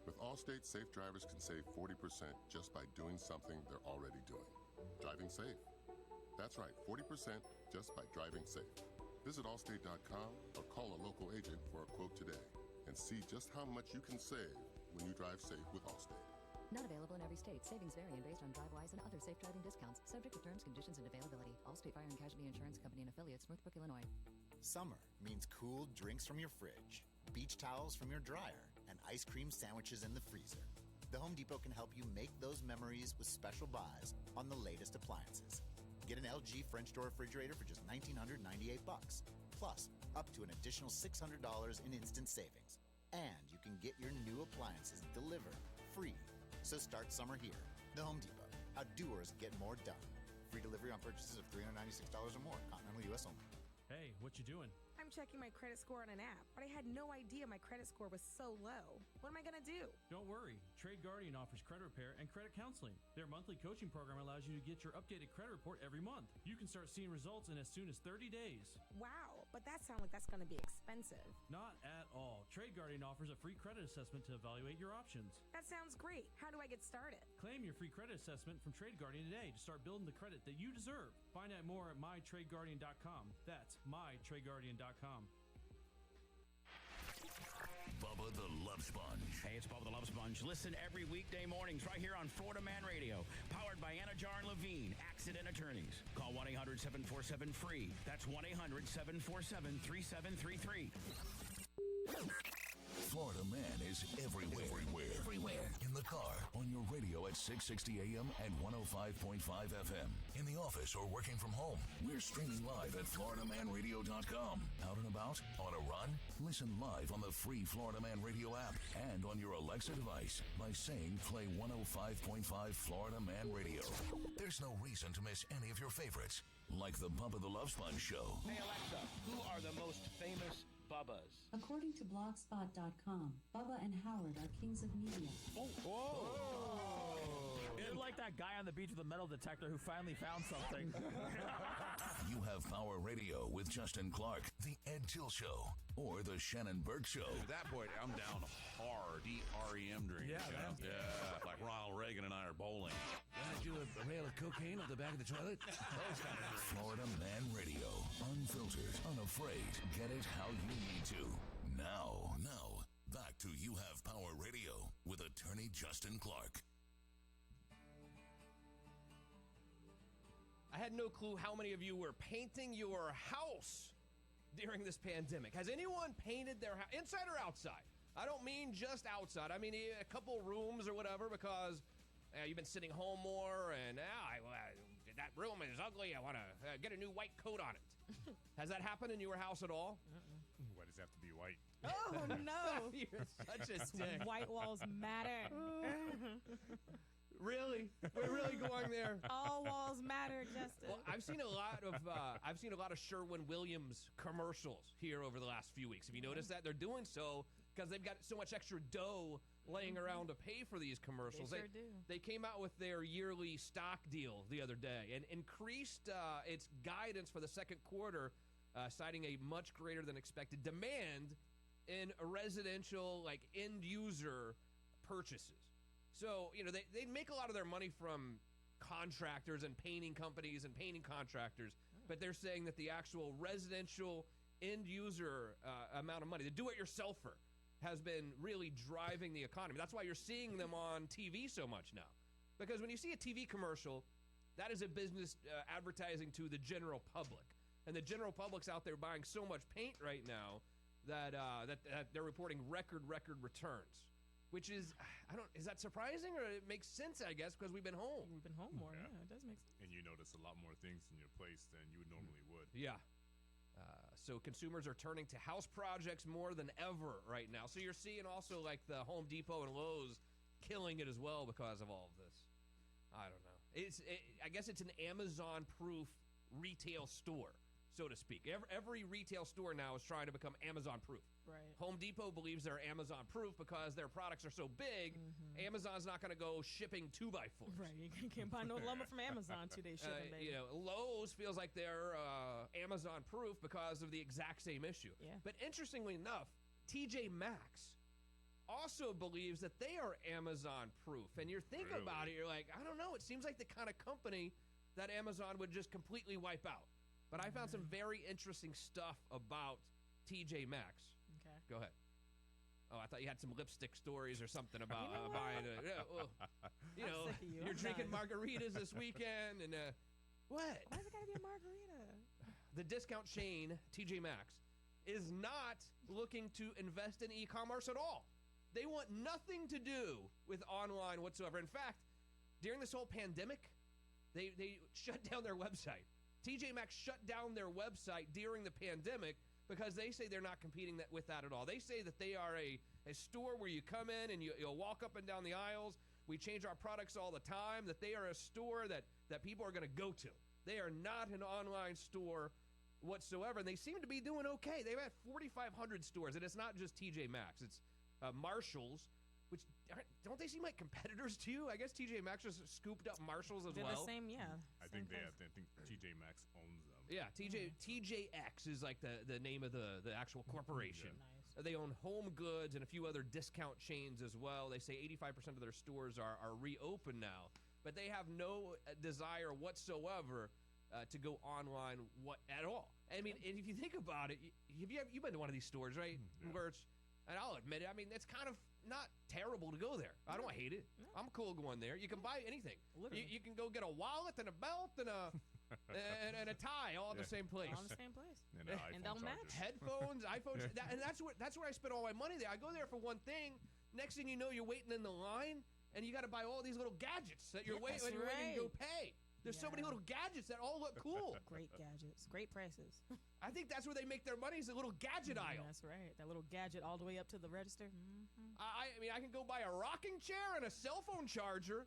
With Allstate, safe drivers can save 40% just by doing something they're already doing. Driving safe. That's right, 40% just by driving safe. Visit Allstate.com or call a local agent for a quote today and see just how much you can save when you drive safe with Allstate. Not available in every state. Savings vary and based on DriveWise and other safe driving discounts. Subject to terms, conditions, and availability. Allstate Fire and Casualty Insurance Company and affiliates, Northbrook, Illinois. Summer means cool drinks from your fridge, beach towels from your dryer, and ice cream sandwiches in the freezer. The Home Depot can help you make those memories with special buys on the latest appliances. Get an LG French door refrigerator for just $1,998, plus up to an additional $600 in instant savings. And you can get your new appliances delivered free. So start summer here. The Home Depot. How doers get more done. Free delivery on purchases of $396 or more. Continental U.S. only. Hey, what you doing? I'm checking my credit score on an app, but I had no idea my credit score was so low. What am I going to do? Don't worry. Trade Guardian offers credit repair and credit counseling. Their monthly coaching program allows you to get your updated credit report every month. You can start seeing results in as soon as 30 days. Wow, but that sounds like that's going to be expensive. Not at all. Trade Guardian offers a free credit assessment to evaluate your options. That sounds great. How do I get started? Claim your free credit assessment from Trade Guardian today to start building the credit that you deserve. Find out more at mytradeguardian.com. That's mytradeguardian.com. Bubba the Love Sponge. Hey, it's Bubba the Love Sponge. Listen every weekday mornings right here on Florida Man Radio. Powered by Anna Jar and Levine, Accident Attorneys. Call 1-800-747-FREE. That's 1-800-747-3733. Florida Man is everywhere. Everywhere. In the car, on your radio at 660 AM and 105.5 FM. In the office or working from home. We're streaming live at FloridaManRadio.com. Out and about? On a run? Listen live on the free Florida Man Radio app and on your Alexa device by saying play 105.5 Florida Man Radio. There's no reason to miss any of your favorites, like the Bubba the Love Sponge Show. Hey Alexa, who are the most famous Bubbas? According to Blogspot.com, Bubba and Howard are kings of media. You're like that guy on the beach with a metal detector who finally found something. You have Power Radio with Justin Clark, The Ed Till Show, or The Shannon Burke Show. That boy, I'm down hard. DREM drink. Yeah, man. Yeah, like Ronald Reagan and I are bowling. Want to do a rail of cocaine on the back of the toilet? Those kind of drinks. Florida Man Radio. Unfiltered, unafraid. Get it how you need to. Now, back to You Have Power Radio with attorney Justin Clark. I had no clue how many of you were painting your house during this pandemic. Has anyone painted their house, inside or outside? I don't mean just outside. I mean a couple rooms or whatever because you've been sitting home more and that room is ugly. I want to get a new white coat on it. Has that happened in your house at all? Why does it have to be white? Oh, no. You're such a stick. White walls matter. Really? We're really going there. All walls matter, Justin. Well, I've seen a lot of Sherwin-Williams commercials here over the last few weeks. Have you noticed that? They're doing so because they've got so much extra dough laying around to pay for these commercials. They sure do. They came out with their yearly stock deal the other day and increased its guidance for the second quarter, citing a much greater than expected demand in residential, like end user purchases. So, they make a lot of their money from contractors and painting companies and painting contractors, but they're saying that the actual residential end user amount of money, the do-it-yourselfer, has been really driving the economy. That's why you're seeing them on TV so much now. Because when you see a TV commercial, that is a business advertising to the general public. And the general public's out there buying so much paint right now that they're reporting record returns. Which is, is that surprising or it makes sense, I guess, because we've been home. We've been home more, yeah, it does make sense. And you notice a lot more things in your place than you normally would. Yeah. So consumers are turning to house projects more than ever right now. So you're seeing also like the Home Depot and Lowe's killing it as well because of all of this. I don't know. I guess it's an Amazon-proof retail store, so to speak. Every retail store now is trying to become Amazon-proof. Right. Home Depot believes they're Amazon-proof because their products are so big, Amazon's not going to go shipping 2x4s. Right, you can't buy no lumber from Amazon 2 day shipping, baby. Lowe's feels like they're Amazon-proof because of the exact same issue. Yeah. But interestingly enough, TJ Maxx also believes that they are Amazon-proof. And you're thinking about it, you're like, I don't know, it seems like the kind of company that Amazon would just completely wipe out. But I found some very interesting stuff about TJ Maxx. Okay. Go ahead. Oh, I thought you had some lipstick stories or something about buying it. You're drinking margaritas this weekend and what? Why is it gotta be a margarita? The discount chain TJ Maxx is not looking to invest in e-commerce at all. They want nothing to do with online whatsoever. In fact, during this whole pandemic, they shut down their website. TJ Maxx shut down their website during the pandemic because they say they're not competing with that at all. They say that they are a store where you come in and you'll walk up and down the aisles. We change our products all the time, that they are a store that people are going to go to. They are not an online store whatsoever, and they seem to be doing okay. They've had 4,500 stores, and it's not just TJ Maxx. It's Marshalls, which don't they seem like competitors to you? I guess TJ Maxx just scooped up Marshalls as They're well. The same, yeah. I think TJ Maxx owns them. Yeah, TJX is like the name of the actual corporation. Nice. They own Home Goods and a few other discount chains as well. They say 85% of their stores are reopened now, but they have no desire whatsoever to go online at all. I mean, and if you think about it, you've been to one of these stores, right? Yeah. Where and I'll admit it, I mean, it's kind of not terrible to go there. I don't hate it. I'm cool going there. You can buy anything. You can go get a wallet and a belt and a and a tie all in the same place. All in the same place. And they'll match. Headphones, iPhones, and that's where I spend all my money there. I go there for one thing. Next thing you know, you're waiting in the line, and you got to buy all these little gadgets that you're waiting to go pay. There's so many little gadgets that all look cool. Great gadgets. Great prices. I think that's where they make their money is the little gadget aisle. That's right. That little gadget all the way up to the register. Mm-hmm. I mean, I can go buy a rocking chair and a cell phone charger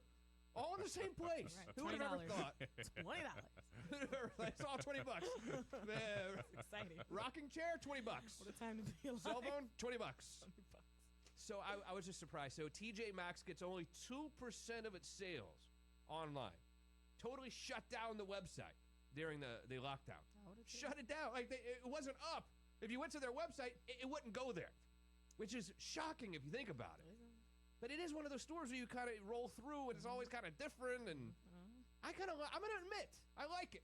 all in the same place. Right. Who would have ever thought? $20. It's all $20. Exciting. Rocking chair, $20. What a time to be alive. Cell phone, $20. So I was just surprised. So TJ Maxx gets only 2% of its sales online. Totally shut down the website during the lockdown. Shut it down. Like it wasn't up. If you went to their website, it wouldn't go there, which is shocking if you think about it. But it is one of those stores where you kind of roll through, and it's always kind of different. And I'm gonna admit, I like it.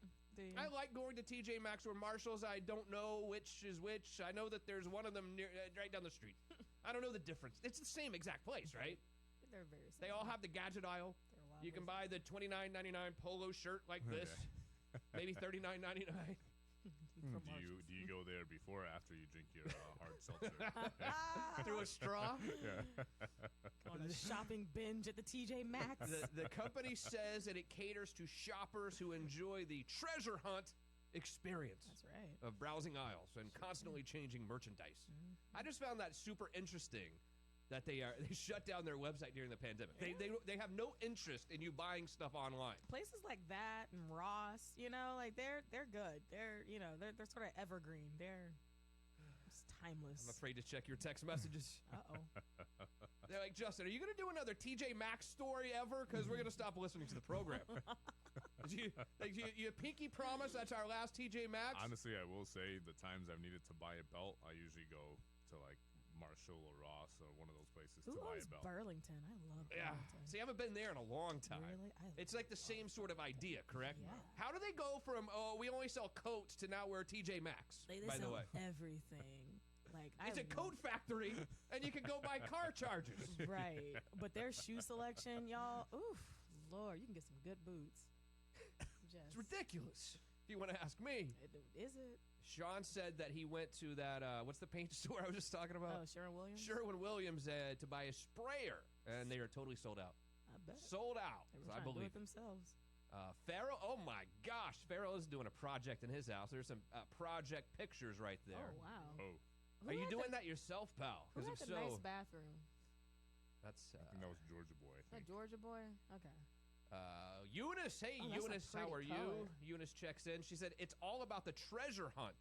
I like going to TJ Maxx or Marshalls. I don't know which is which. I know that there's one of them right down the street. I don't know the difference. It's the same exact place, right? They're very similar. They all have the gadget aisle. You can buy the $29.99 polo shirt like this, maybe $39.99. Do you go there before or after you drink your hard seltzer? Through a straw? Yeah. On a shopping binge at the TJ Maxx. The company says that it caters to shoppers who enjoy the treasure hunt experience. That's right. Of browsing aisles and constantly changing merchandise. I just found that super interesting. That they shut down their website during the pandemic. Yeah. They have no interest in you buying stuff online. Places like that and Ross, like they're good. They're sort of evergreen. They're just timeless. I'm afraid to check your text messages. They're like, Justin, are you going to do another TJ Maxx story ever? Because we're going to stop listening to the program. you pinky promise that's our last TJ Maxx? Honestly, I will say the times I've needed to buy a belt, I usually go to like Marshall or Ross or one of those places to buy a belt. Burlington? I love Burlington. See, I haven't been there in a long time. Really? It's like the same sort of idea, correct? Yeah. How do they go from, we only sell coats to now we're TJ Maxx, they by the sell way? everything. Like it's a coat factory, and you can go buy car chargers. Right. But their shoe selection, y'all, oof, Lord, you can get some good boots. It's ridiculous, if you want to ask me. Is it? Sean said that he went to that, what's the paint store I was just talking about? Oh, Sherwin-Williams? Sherwin-Williams to buy a sprayer, and they are totally sold out. I bet. Sold out, They were I trying to do believe. it themselves. Farrell, oh my gosh, Farrell is doing a project in his house. There's some project pictures right there. Oh, wow. Oh. Are you doing that yourself, pal? Who had if the so, nice bathroom? that's I think that was Georgia Boy. Is that Georgia Boy? Okay. Eunice. Hey, Oh, that's a Eunice, how are pretty color. you? Eunice checks in. She said it's all about the treasure hunt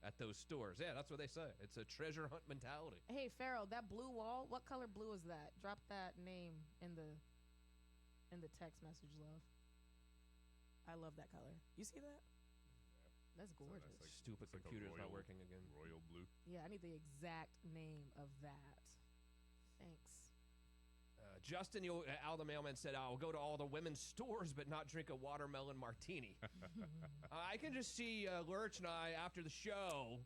at those stores. Yeah, that's what they say. It's a treasure hunt mentality. Hey, Farrell, that blue wall, what color blue is that? Drop that name in the text message, love. I love that color. You see that? That's gorgeous. So that's Stupid like a computer's not royal- working again. Royal blue. Yeah, I need the exact name of that. Thanks. Justin, Al the mailman said, I'll go to all the women's stores but not drink a watermelon martini. I can just see Lurch and I, after the show,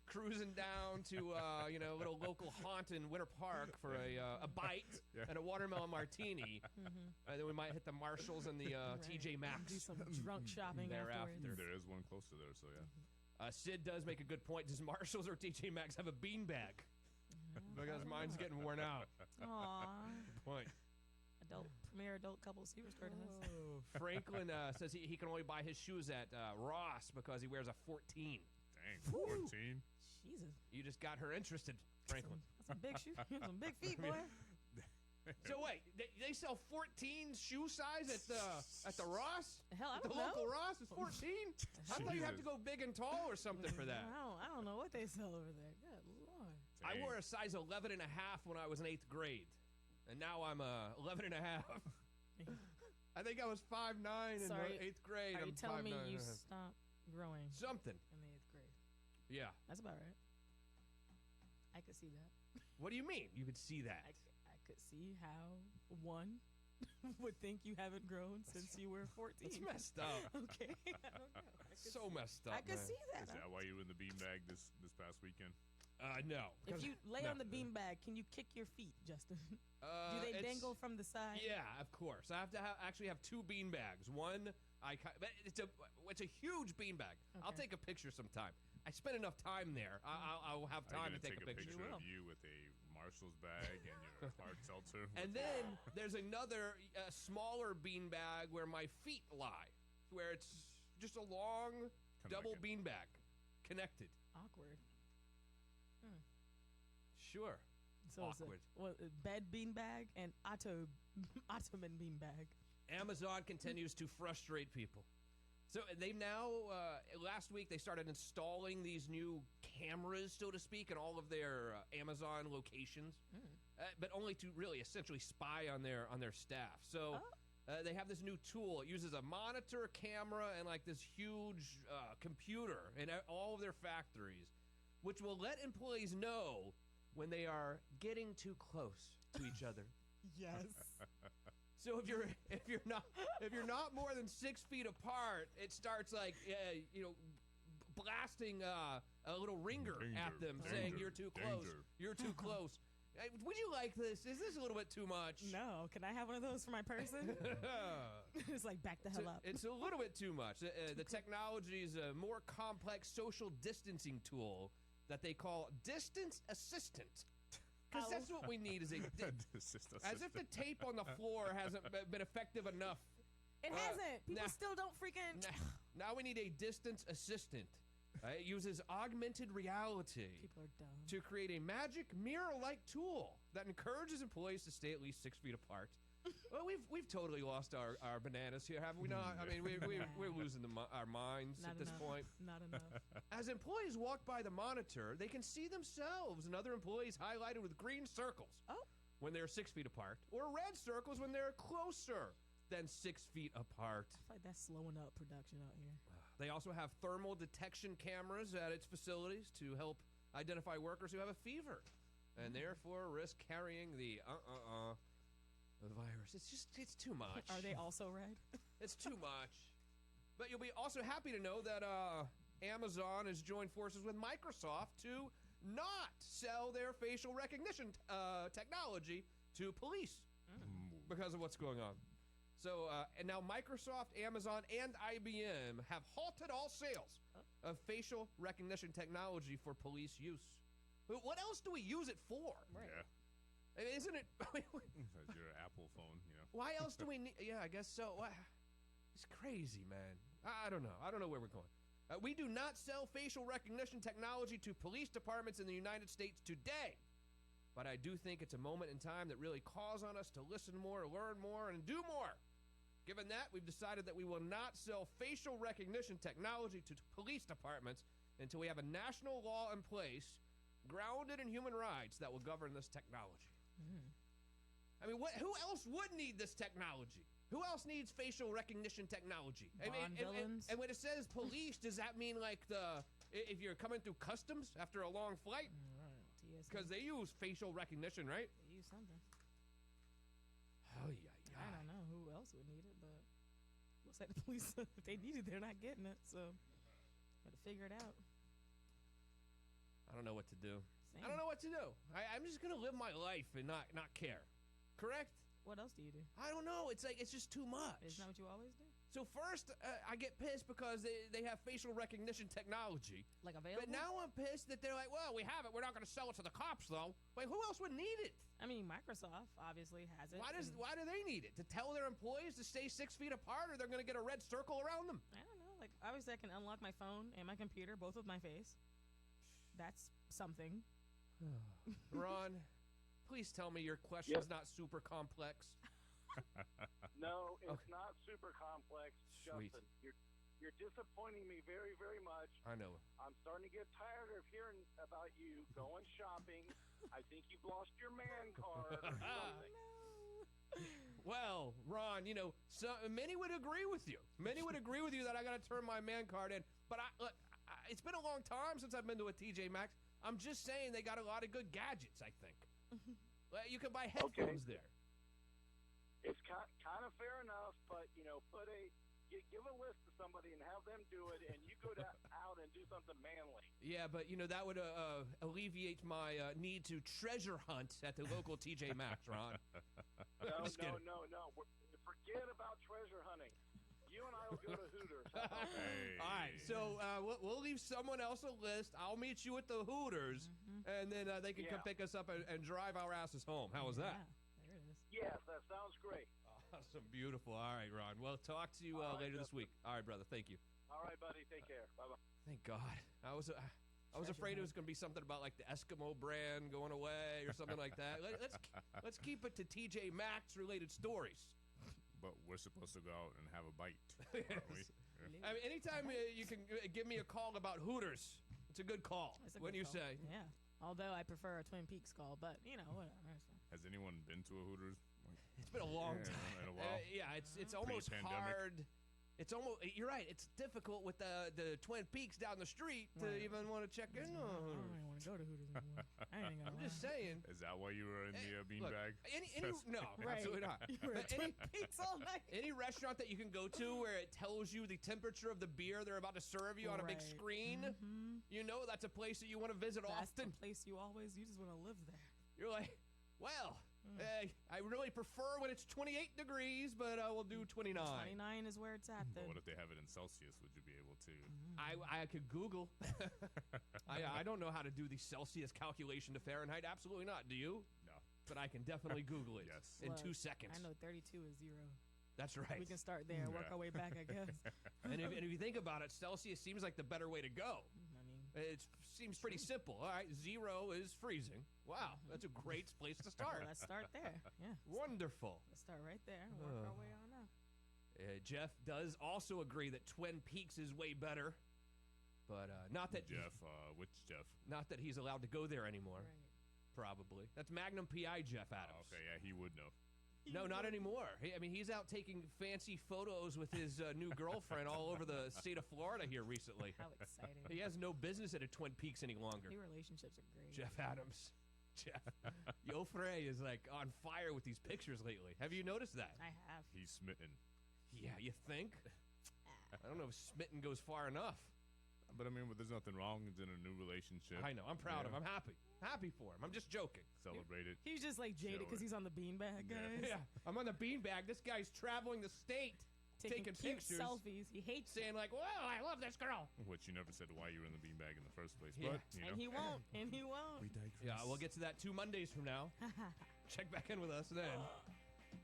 cruising down to a little local haunt in Winter Park for a bite and a watermelon martini. And then we might hit the Marshalls and the TJ Maxx. Do some drunk shopping thereafter. afterwards. There is one close to there, so yeah. Sid does make a good point. Does Marshalls or TJ Maxx have a beanbag? Because mine's getting worn out. Aww. Point. Premier adult couple super store does. Franklin says he can only buy his shoes at Ross because he wears a 14. Dang, 14? Jesus. You just got her interested, Franklin. That's some big shoes. Some big feet, boy. So wait, they sell 14 shoe size at the Ross? Hell, I the don't know. local Ross is 14? I thought you have to go big and tall or something for that. I don't know what they sell over there. Good Lord. I wore a size 11 and a half when I was in 8th grade. And now I'm 11 and a half. I think I was 5'9" in 8th grade. Are you telling me you 5'9". stopped growing? Something. In the 8th grade. Yeah. That's about right. I could see that. What do you mean? You could see that? I could see how one would think you haven't grown since you were 14. It's messed up. Okay. I don't know. So messed up. I could man. see that. Is that why you were in the beanbag this past weekend? No. If you lay on the beanbag, can you kick your feet, Justin? Do they it's- dangle from the side? Yeah, of course. I have to actually have two bean bags. One But it's a huge beanbag. I'll take a picture sometime. I spent enough time there. I'll have time to take a picture. Of you with a Marshall's bag and your hard seltzer. And then there's another smaller beanbag where my feet lie, where it's just a long double beanbag connected. Awkward. Sure. So awkward. Bed beanbag and ottoman beanbag. Amazon continues to frustrate people. So they've now, last week, they started installing these new cameras, so to speak, in all of their Amazon locations, but only to really essentially spy on their staff. So they have this new tool. It uses a monitor, camera, and like this huge computer in all of their factories, which will let employees know when they are getting too close to each other. Yes. So if you're not more than 6 feet apart, it starts like blasting a little ringer at them, saying you're too close. You're too close. Would you like this? Is this a little bit too much? No. Can I have one of those for my person? It's like back the hell up. It's a little bit too much. The technology is a more complex social distancing tool that they call Distance Assistant. Because that's what we need is as if the tape on the floor hasn't been effective enough. It hasn't. People still don't freaking... Now we need a distance assistant. It uses augmented reality to create a magic mirror-like tool that encourages employees to stay at least 6 feet apart. Well, we've totally lost our bananas here, haven't we not? I mean, we're losing our minds at this point. Not enough. As employees walk by the monitor, they can see themselves and other employees highlighted with green circles when they're 6 feet apart, or red circles when they're closer than 6 feet apart. I feel like that's slowing up production out here. They also have thermal detection cameras at its facilities to help identify workers who have a fever and therefore risk carrying the virus. It's too much. Are they also red? It's too much. But you'll be also happy to know that Amazon has joined forces with Microsoft to not sell their facial recognition technology to police because of what's going on. So, and now Microsoft, Amazon, and IBM have halted all sales of facial recognition technology for police use. But what else do we use it for? Right. Yeah. Isn't it? That's your Apple phone, you know. Why else do we need? Yeah, I guess so. It's crazy, man. I don't know. I don't know where we're going. We do not sell facial recognition technology to police departments in the United States today. But I do think it's a moment in time that really calls on us to listen more, learn more, and do more. Given that, we've decided that we will not sell facial recognition technology to police departments until we have a national law in place grounded in human rights that will govern this technology. I mean, who else would need this technology? Who else needs facial recognition technology? Villains. And when it says police, does that mean like if you're coming through customs after a long flight? Because they use facial recognition, right? They use something. Oh, yeah. I don't know who else would need it, but looks like the police, if they need it, they're not getting it. So, gotta figure it out. I don't know what to do. Same. I don't know what to do. I'm just gonna live my life and not care. Correct? What else do you do? I don't know. It's like it's just too much. Isn't that what you always do? So first, I get pissed because they have facial recognition technology. Like available? But now I'm pissed that they're like, well, we have it. We're not going to sell it to the cops, though. Like, who else would need it? I mean, Microsoft obviously has it. Why do they need it? To tell their employees to stay 6 feet apart, or they're going to get a red circle around them? I don't know. Like, obviously I can unlock my phone and my computer, both with my face. That's something. Ron, please tell me your question's not super complex. No, it's not super complex, Sweet. Justin. You're disappointing me very, very much. I know. I'm starting to get tired of hearing about you going shopping. I think you've lost your man card or something. Well, Ron, many would agree with you. Many would agree with you that I got to turn my man card in. But it's been a long time since I've been to a TJ Maxx. I'm just saying they got a lot of good gadgets, I think. You can buy headphones there. It's kind of fair enough, but give a list to somebody and have them do it, and you go out and do something manly. Yeah, but that would alleviate my need to treasure hunt at the local TJ Maxx, Ron. No. Forget about treasure hunting. You and I will go to Hooters. Hey. All right, so we'll leave someone else a list. I'll meet you at the Hooters, and then they can come pick us up and drive our asses home. How was that? There it is. Yes, that sounds great. Awesome, beautiful. All right, Ron. Well, talk to you later this week. All right, brother. Thank you. All right, buddy. Take care. Bye-bye. Thank God. I was afraid it was going to be something about like the Eskimo brand going away or something like that. Let's keep it to TJ Maxx related stories. But we're supposed to go out and have a bite, aren't we? Yeah. I mean, anytime you can give me a call about Hooters, it's a good call. What do you say? Yeah. Although I prefer a Twin Peaks call, but whatever. Has anyone been to a Hooters? It's been a long time. In a while. It's almost Pre-pandemic. hard. It's almost. You're right. It's difficult with the Twin Peaks down the street to even want to check in. I don't even want to go to Hooters anymore. I'm just saying. Is that why you were in the beanbag? No, absolutely not. You were at Twin Peaks all night. Any restaurant that you can go to where it tells you the temperature of the beer they're about to serve you on a big screen, you know that's a place that you want to visit often. That's the place you just want to live there. You're like, well, I really prefer when it's 28 degrees, but we'll do 29. 29 is where it's at, then. But what if they have it in Celsius? Would you be able to? I could Google. I don't know how to do the Celsius calculation to Fahrenheit. Absolutely not. Do you? No. But I can definitely Google it in Look, 2 seconds. I know 32 is 0. That's right. We can start there, work our way back, I guess. and if you think about it, Celsius seems like the better way to go. It seems pretty simple. All right, 0 is freezing. Wow, that's a great place to start. Let's start there. Yeah. Wonderful. Let's start right there and work our way on up. Jeff does also agree that Twin Peaks is way better, but not that Jeff. Which Jeff? Not that he's allowed to go there anymore. Right. Probably. That's Magnum PI Jeff Adams. Okay, yeah, he would know. No, not anymore. He's out taking fancy photos with his new girlfriend all over the state of Florida here recently. How exciting. He has no business at a Twin Peaks any longer. New relationships are great. Jeff Adams. Jeff. Yo Frey is like on fire with these pictures lately. Have you noticed that? I have. He's smitten. Yeah, you think? I don't know if smitten goes far enough. But I mean, there's nothing wrong. It's in a new relationship. I know. I'm proud of him. I'm happy. Happy for him. I'm just joking. Celebrate it. He's just like jaded because he's on the beanbag, guys. Yeah. I'm on the beanbag. This guy's traveling the state, taking cute pictures, selfies. He hates saying like, "Well, I love this girl." Which you never said why you were in the beanbag in the first place. Yeah. But you know. And he won't. And he won't. We digress. Yeah, we'll get to that 2 Mondays from now. Check back in with us then.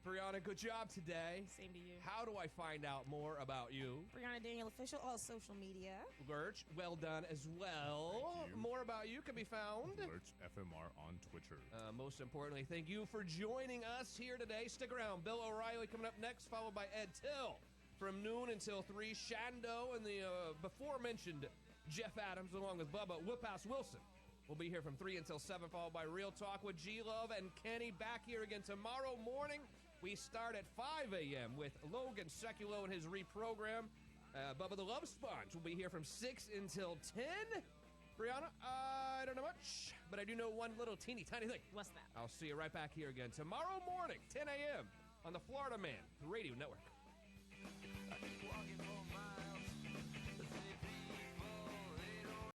Brianna, good job today. Same to you. How do I find out more about you? Brianna Daniel Official, all social media. Lurch, well done as well. More about you can be found. Lurch FMR on Twitter. Most importantly, thank you for joining us here today. Stick around. Bill O'Reilly coming up next, followed by Ed Till. From noon until 3, Shando and the before-mentioned Jeff Adams, along with Bubba Whoop-Ass Wilson. We'll be here from 3 until 7, followed by Real Talk with G-Love and Kenny. Back here again tomorrow morning. We start at 5 a.m. with Logan Sekulow and his reprogram. Bubba the Love Sponge will be here from 6 until 10. Brianna, I don't know much, but I do know one little teeny tiny thing. What's that? I'll see you right back here again tomorrow morning, 10 a.m. on the Florida Man Radio Network.